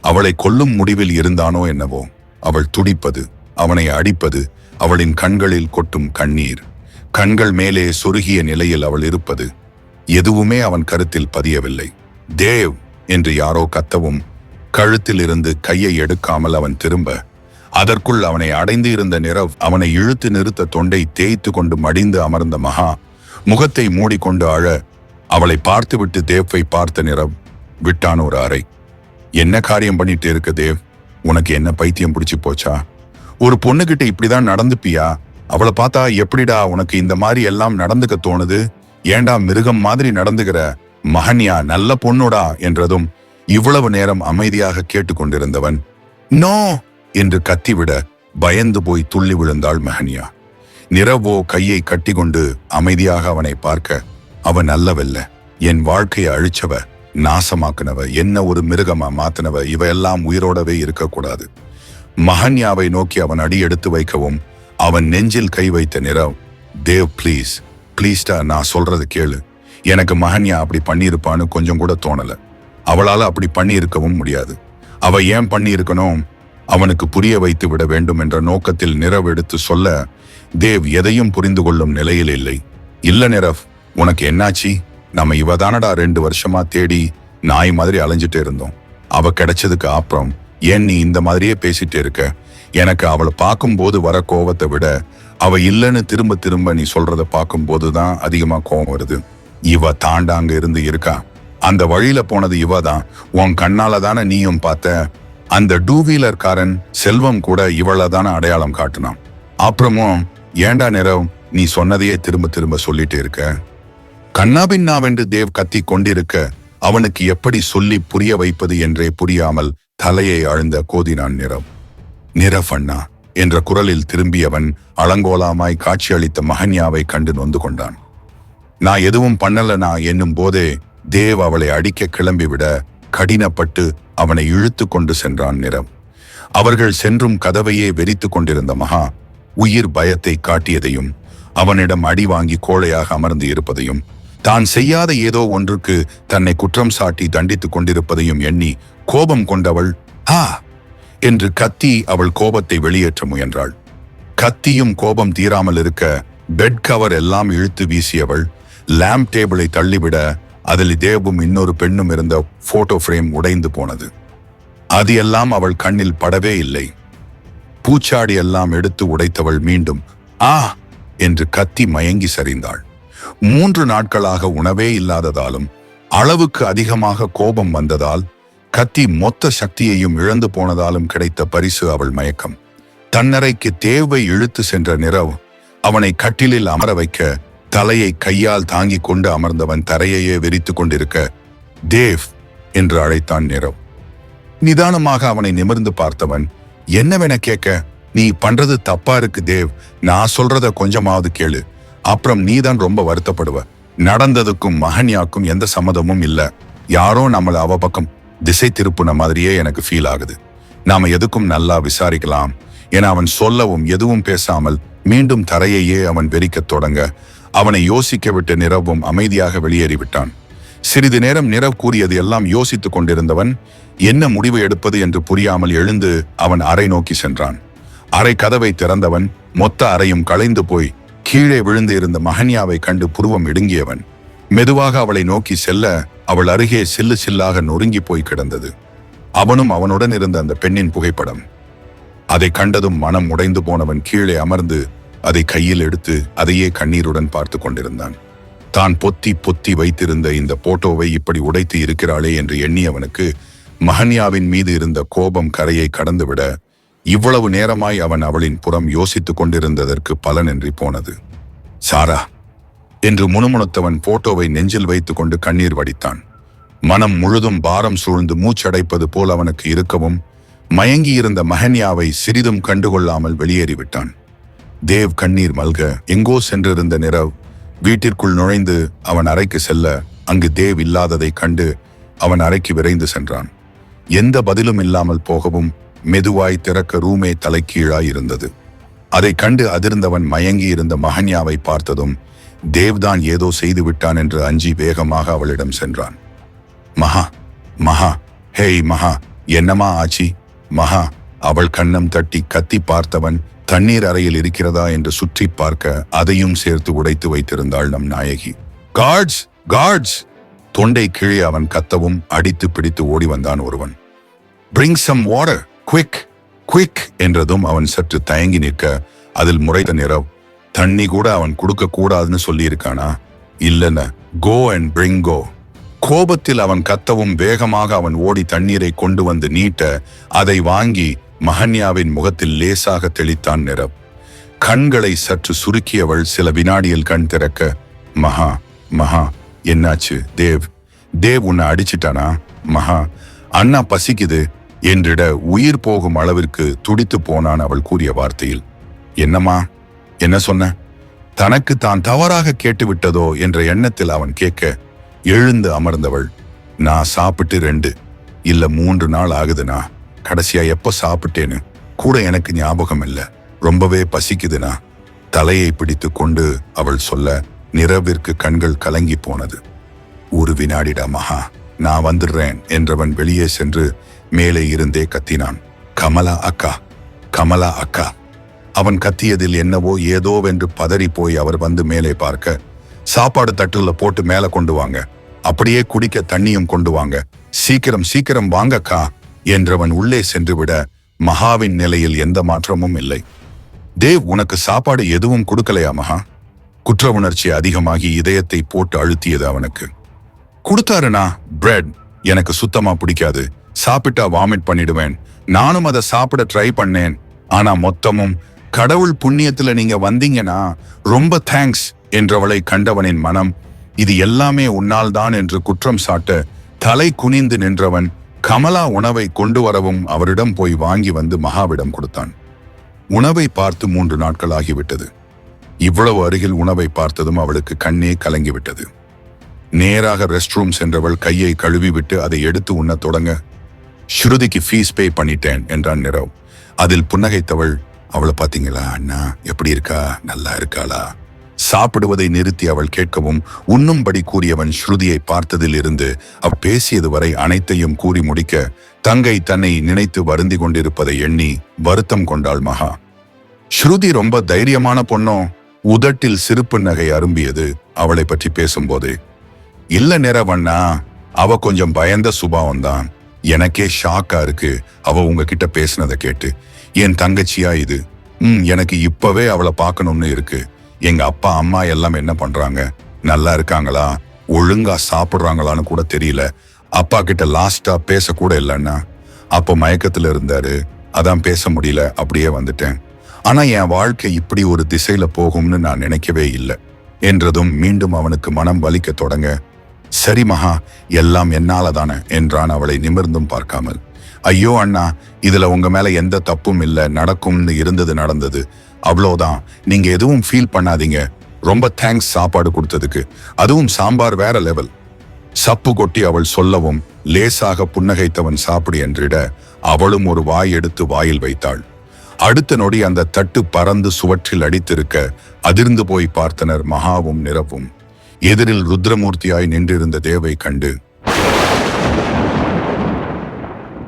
அவளை கொல்லும் முடிவில் இருந்தானோ என்னவோ. அவள் துடிப்பது, அவனை அடிப்பது, அவளின் கண்களில் கொட்டும் கண்ணீர், கண்கள் மேலே சொருகிய நிலையில் அவள் இருப்பது, எதுவுமே அவன் கருத்தில் பதியவில்லை. தேவ் என்று யாரோ கத்தவும் கழுத்தில் இருந்து கையை எடுக்காமல் அவன் திரும்ப, அதற்குள் அவனை அடைந்து இருந்த நிரவ் அவனை இழுத்து நிறுத்த தொண்டை தேய்த்து கொண்டு மடிந்து அமர்ந்த மகா முகத்தை மூடிக்கொண்டு அழ அவளை பார்த்துவிட்டு தேவை பார்த்த நிரவ் விட்டான் ஒரு அறை. என்ன காரியம் பண்ணிட்டு இருக்க தேவ்? உனக்கு என்ன பைத்தியம் பிடிச்சி போச்சா? ஒரு பொண்ணுகிட்ட இப்படிதான் நடந்துப்பியா? அவளை பார்த்தா எப்படிடா உனக்கு இந்த மாதிரி எல்லாம் நடந்துக்க தோணுது? ஏண்டா மிருகம் மாதிரி நடந்துகிற? மகன்யா நல்ல பொண்ணுடா என்றதும் இவ்வளவு நேரம் அமைதியாக கேட்டுக்கொண்டிருந்தவன் நோ என்று கத்திவிட பயந்து போய் துள்ளி விழுந்தாள் மகன்யா. நிரவோ கையை கட்டி கொண்டு அமைதியாக அவனை பார்க்க, அவன் நல்லவல்ல, என் வாழ்க்கையை அழிச்சவ, நாசமாக்குனவ, என்ன ஒரு மிருகமா மாத்தினவ, இவையெல்லாம் உயிரோடவே இருக்கக்கூடாது. மகன்யாவை நோக்கி அவன் அடி எடுத்து வைக்கவும் அவன் நெஞ்சில் கை வைத்த நிரவ், தேவ் ப்ளீஸ் ப்ளீஸ்டா, நான் சொல்றது கேளு. எனக்கு மகன்யா அப்படி பண்ணியிருப்பான்னு கொஞ்சம் கூட தோணல. அவளால அப்படி பண்ணி இருக்கவும் முடியாது. அவ ஏன் பண்ணி இருக்கணும் அவனுக்கு புரிய வைத்து விட வேண்டும் என்ற நோக்கத்தில் நிரவ் எடுத்து சொல்ல, தேவ் எதையும் புரிந்து கொள்ளும் நிலையில் இல்லை. இல்ல நிரவ், உனக்கு என்னாச்சு? நம்ம இவதானடா 2 வருஷமா தேடி நாய் மாதிரி அலைஞ்சிட்டு இருந்தோம். அவ கிடைச்சதுக்கு அப்புறம் ஏன் நீ இந்த மாதிரியே பேசிட்டு இருக்க? எனக்கு அவளை பார்க்கும்போது வர கோவத்தை விட அவ இல்லைன்னு திரும்ப திரும்ப நீ சொல்றத பார்க்கும் போதுதான் அதிகமா கோவம் வருது. இவ தாண்டாங்க இருந்து இருக்கா, அந்த வழியில போனது இவ தான். உன் கண்ணால தானே நீயும் பார்த்த. அந்த 2 வீலர் காரன் செல்வம் கூட இவள தானே அடையாளம் காட்டினான். அப்புறமும் ஏண்டா நிரவ் நீ சொன்னதையே திரும்ப திரும்ப சொல்லிட்டு இருக்க? கண்ணாபின்னாவென்று தேவ் கத்தி கொண்டிருக்க அவனுக்கு எப்படி சொல்லி புரிய வைப்பது என்றே புரியாமல் தலையை ஆழ்ந்த கோதினான் நிரவ். நிரவ் அண்ணா என்ற குரலில் திரும்பியவன் அலங்கோலமாய் காட்சியளித்த மகன்யாவை கண்டு நொந்து கொண்டான். நான் எதுவும் பண்ணலனா என்னும் போதே தேவ் அவளை அடிக்க கிளம்பிவிட கடினப்பட்டு அவனை இழுத்து கொண்டு சென்றான் நிரவ். அவர்கள் சென்றும் கதவையே வெறித்து கொண்டிருந்த மகா உயிர் பயத்தை காட்டியதையும் அவனிடம் அடி வாங்கி கோழையாக அமர்ந்து இருப்பதையும் தான் செய்யாத ஏதோ ஒன்றுக்கு தன்னை குற்றம் சாட்டி தண்டித்துக் கொண்டிருப்பதையும் எண்ணி கோபம் கொண்டவள் ஆ என்று கத்தி அவள் கோபத்தை வெளியேற்ற முயன்றாள். கத்தியும் கோபம் தீராமல் இருக்க பெட் கவர் எல்லாம் இழுத்து வீசியவள் லேம்ப் டேபிளை தள்ளிவிட அதில் தேவும் இன்னொரு பெண்ணும் இருந்த போட்டோ ஃப்ரேம் உடைந்து போனது. அது எல்லாம் அவள் கண்ணில் படவே இல்லை. பூச்சாடி எல்லாம் எடுத்து உடைத்தவள் மீண்டும் ஆ என்று கத்தி மயங்கி சரிந்தாள். 3 நாட்களாக உணவே இல்லாததாலும் அளவுக்கு அதிகமாக கோபம் வந்ததால் கத்தி மொத்த சக்தியையும் இழந்து போனதாலும் கிடைத்த பரிசு அவள் மயக்கம். தன்னறைக்கு தேவை இழுத்து சென்ற நிரவ் அவனை கட்டிலில் அமர வைக்க தலையை கையால் தாங்கிக் கொண்டு அமர்ந்தவன் தரையையே வெறித்து கொண்டிருக்க தேவ் என்று அழைத்தான் நிரவ். நிதானமாக அவனை நிமிர்ந்து பார்த்தவன் என்னவென கேட்க நீ பண்றது தப்பா இருக்கு தேவ். நான் சொல்றத கொஞ்சமாவது கேளு. அப்புறம் நீதான் ரொம்ப வருத்தப்படுவ. நடந்ததுக்கும் மகன்யாக்கும் எந்த சம்மதமும் இல்ல. யாரோ நம்மள அவ பக்கம் திசை திருப்புன மாதிரியே எனக்கு ஃபீல் ஆகுது. நாம எதுக்கும் நல்லா விசாரிக்கலாம் என அவன் சொல்லவும் எதுவும் பேசாமல் மீண்டும் தரையையே அவன் வெறிக்கத் தொடங்க அவனை யோசிக்க விட்டு நிரவும் அமைதியாக வெளியேறிவிட்டான். சிறிது நேரம் நிரவ் கூறியது எல்லாம் யோசித்துக் கொண்டிருந்தவன் என்ன முடிவு எடுப்பது என்று புரியாமல் எழுந்து அவன் அறை நோக்கி சென்றான். அறை கதவை திறந்தவன் மொத்த அறையும் களைந்து போய் கீழே விழுந்து இருந்த மகன்யாவை கண்டு புருவம் இடுங்கியவன் மெதுவாக அவளை நோக்கி செல்ல அவள் அருகே சில்லு சில்லாக நொறுங்கி போய் கிடந்தது. அவனும் அவனுடன் இருந்த அந்த பெண்ணின் புகைப்படம். அதை கண்டதும் மனம் உடைந்து போனவன் கீழே அமர்ந்து அதை கையில் எடுத்து அதையே கண்ணீருடன் பார்த்து கொண்டிருந்தான். தான் பொத்தி பொத்தி வைத்திருந்த இந்த போட்டோவை இப்படி உடைத்து இருக்கிறாளே என்று எண்ணியவனுக்கு மகன்யாவின் மீது இருந்த கோபம் கரையை கடந்துவிட இவ்வளவு நேரமாய் அவன் அவளின் புறம் யோசித்துக் கொண்டிருந்ததற்கு பலனின்றி போனது. சாரா என்று முணுமுணுத்தவன் போட்டோவை நெஞ்சில் வைத்துக் கொண்டு கண்ணீர் வடித்தான். மனம் முழுதும் பாரம் சூழ்ந்து மூச்சடைப்பது போல் அவனுக்கு இருக்கவும் மயங்கியிருந்த மகன்யாவை சிறிதும் கண்டுகொள்ளாமல் வெளியேறிவிட்டான். தேவ் கண்ணீர் மல்க எங்கோ சென்றிருந்த நிரவ் வீட்டிற்குள் நுழைந்து அவன் அறைக்கு செல்ல அங்கு தேவ் இல்லாததை கண்டு அவன் அறைக்கு விரைந்து சென்றான். எந்த பதிலும் இல்லாமல் போகவும் மெதுவாய் திறக்க ரூமே தலைக்கீழாய் இருந்தது. அதை கண்டு அதிர்ந்தவன் மயங்கி இருந்த மகன்யாவை பார்த்ததும் தேவ்தான் ஏதோ செய்து விட்டான் என்று அஞ்சி வேகமாக அவளிடம் சென்றான். மகா மகா ஹேய் மகா, என்னமா ஆச்சி மகா? அவள் கன்னம் தட்டி கத்தி பார்த்தவன் தண்ணீர் அறையில் இருக்கிறதா என்று சுற்றி பார்க்க அதையும் சேர்த்து உடைத்து வைத்திருந்தாள் நம் நாயகி. Cards cards! தொண்டை கீழே அவன் கத்தவும் அடித்து பிடித்து ஓடி வந்தான் ஒருவன். Bring some water quick quick என்றதும் அவன் சற்று தயங்கி நிற்க அதில் முறைத்த நிரவ் தண்ணி கூட அவன் கொடுக்க கூடாதுன்னு சொல்லியிருக்கானா? இல்லைன்னு கோ அண்ட் பிரிங் கோ. கோபத்தில் அவன் கத்தவும் வேகமாக அவன் ஓடி தண்ணீரை கொண்டு வந்து நீட்ட அதை வாங்கி மகன்யாவின் முகத்தில் லேசாக தெளித்தான் நிரவ். கண்களை சற்று சுருக்கியவள் சில வினாடியில் கண் திறக்க, மகா மகா என்னாச்சு? தேவ் தேவ் உன்னை அடிச்சிட்டானா? மகா அண்ணா பசிக்குது என்றிட உயிர் போகும் அளவிற்கு துடித்து போனான் அவள் கூறிய வார்த்தையில். என்னம்மா என்ன சொன்ன? தனக்கு தான் தவறாக கேட்டு விட்டதோ என்ற எண்ணத்தில் அவன் கேட்க எழுந்து அமர்ந்தவள், நான் சாப்பிட்டு 2 இல்ல 3 நாள் ஆகுதுண்ணா. கடைசியா எப்ப சாப்பிட்டேன்னு கூட எனக்கு ஞாபகம் இல்லை. ரொம்பவே பசிக்குதுண்ணா. தலையை பிடித்து கொண்டு அவள் சொல்ல நிரவிற்கு கண்கள் கலங்கி போனது. ஒரு வினாடிடா மகா, நான் வந்துடுறேன் என்றவன் வெளியே சென்று மேலே இருந்தே கத்தினான், கமலா அக்கா கமலா அக்கா. அவன் கத்தியதில் என்னவோ ஏதோவென்று பதறி போய் அவர் வந்து மேலே பார்க்க, சாப்பாடு தட்டுல போட்டு மேல கொண்டு வாங்க, அப்படியே குடிக்க தண்ணியும் கொண்டு வாங்க, சீக்கிரம் சீக்கிரம் வாங்கக்கா என்றவன் உள்ளே சென்று விட மகாவின் நிலையில் எந்த மாற்றமும் இல்லை. தேவ் உனக்கு சாப்பாடு எதுவும் கொடுக்கலையா மகா? குற்ற உணர்ச்சி அதிகமாகி இதயத்தை போட்டு அழுத்தியது அவனுக்கு. கொடுத்தாருனா பிரெட் எனக்கு சுத்தமா பிடிக்காது, சாப்பிட்டா வாமிட் பண்ணிடுவேன். நானும் அதை சாப்பிட ட்ரை பண்ணேன். ஆனா மொத்தமும் கடவுள் புண்ணியத்துல நீங்க வந்தீங்கன்னா ரொம்ப தேங்க்ஸ் என்றவளை கண்டவனின் மனம் இது எல்லாமே உன்னால் தான் என்று குற்றம் சாட்ட தலை குனிந்து நின்றவன் கமலா உணவை கொண்டு வரவும் அவரிடம் போய் வாங்கி வந்து மகாவிடம் கொடுத்தான். உணவை பார்த்து 3 நாட்கள் ஆகிவிட்டது. இவ்வளவு அருகில் உணவை பார்த்ததும் அவளுக்கு கண்ணே கலங்கிவிட்டது. நேராக ரெஸ்ட் ரூம் சென்றவள் கையை கழுவி விட்டு அதை எடுத்து உண்ணத் தொடங்க, ஸ்ருதிக்கு ஃபீஸ் பே பண்ணிட்டேன் என்றான் நிரவ். அதில் புன்னகைத்தவள், அவளை பாத்தீங்களா அண்ணா, எப்படி இருக்கா, நல்லா இருக்காளா? சாப்பிடுவதை நிறுத்தி அவள் கேட்கவும் உண்ணும்படி கூறியவன் ஸ்ருதியை பார்த்ததில் இருந்து அவ் பேசியது வரை அனைத்தையும் கூறி முடிக்க தங்கை தன்னை நினைத்து வருந்தி கொண்டிருப்பதை எண்ணி வருத்தம் கொண்டாள் மகா. ஸ்ருதி ரொம்ப தைரியமான பொண்ணோ? உதட்டில் சிரிப்பு நகை அரும்பியது அவளை பற்றி பேசும்போது. இல்ல நிரவண்ணா, அவ கொஞ்சம் பயந்த சுபாவம்தான். எனக்கே ஷாக்கா இருக்கு அவ உங்ககிட்ட பேசினதை கேட்டு. என் தங்கச்சியா இது? எனக்கு இப்பவே அவளை பார்க்கணும்னு இருக்கு. எங்க அப்பா அம்மா எல்லாம் என்ன பண்றாங்க? நல்லா இருக்காங்களா? ஒழுங்கா சாப்பிடுறாங்களான்னு கூட தெரியல. அப்பா கிட்ட லாஸ்டா பேசக்கூட இல்லைன்னா. அப்போ மயக்கத்துல இருந்தாரு, அதான் பேச முடியல, அப்படியே வந்துட்டேன். ஆனா என் வாழ்க்கை இப்படி ஒரு திசையில போகும்னு நான் நினைக்கவே இல்லை என்றதும் மீண்டும் அவனுக்கு மனம் வலிக்க தொடங்க, சரி மகா, எல்லாம் என்னால தானே என்றான் அவளை நிமிர்ந்தும் பார்க்காமல். ஐயோ அண்ணா, இதுல உங்க மேல எந்த தப்பும் இல்ல, நடக்கும்னு இருந்தது நடந்தது, அவ்வளோதான், நீங்க எதுவும் ஃபீல் பண்ணாதீங்க, ரொம்ப தேங்க்ஸ் சாப்பாடு கொடுத்ததுக்கு, அதுவும் சாம்பார் வேற லெவல். சப்பு கொட்டி அவள் சொல்லவும் லேசாக புன்னகைத்தவன் சாப்பிடு என்றிட அவளும் ஒரு வாய் எடுத்து வாயில் வைத்தாள். அடுத்த நொடி அந்த தட்டு பறந்து சுவற்றில் அடித்திருக்க அதிர்ந்து போய் பார்த்தனர் மகாவும் நிறவும். எதிரில் ருத்ரமூர்த்தியாய் நின்றிருந்த தேவை கண்டு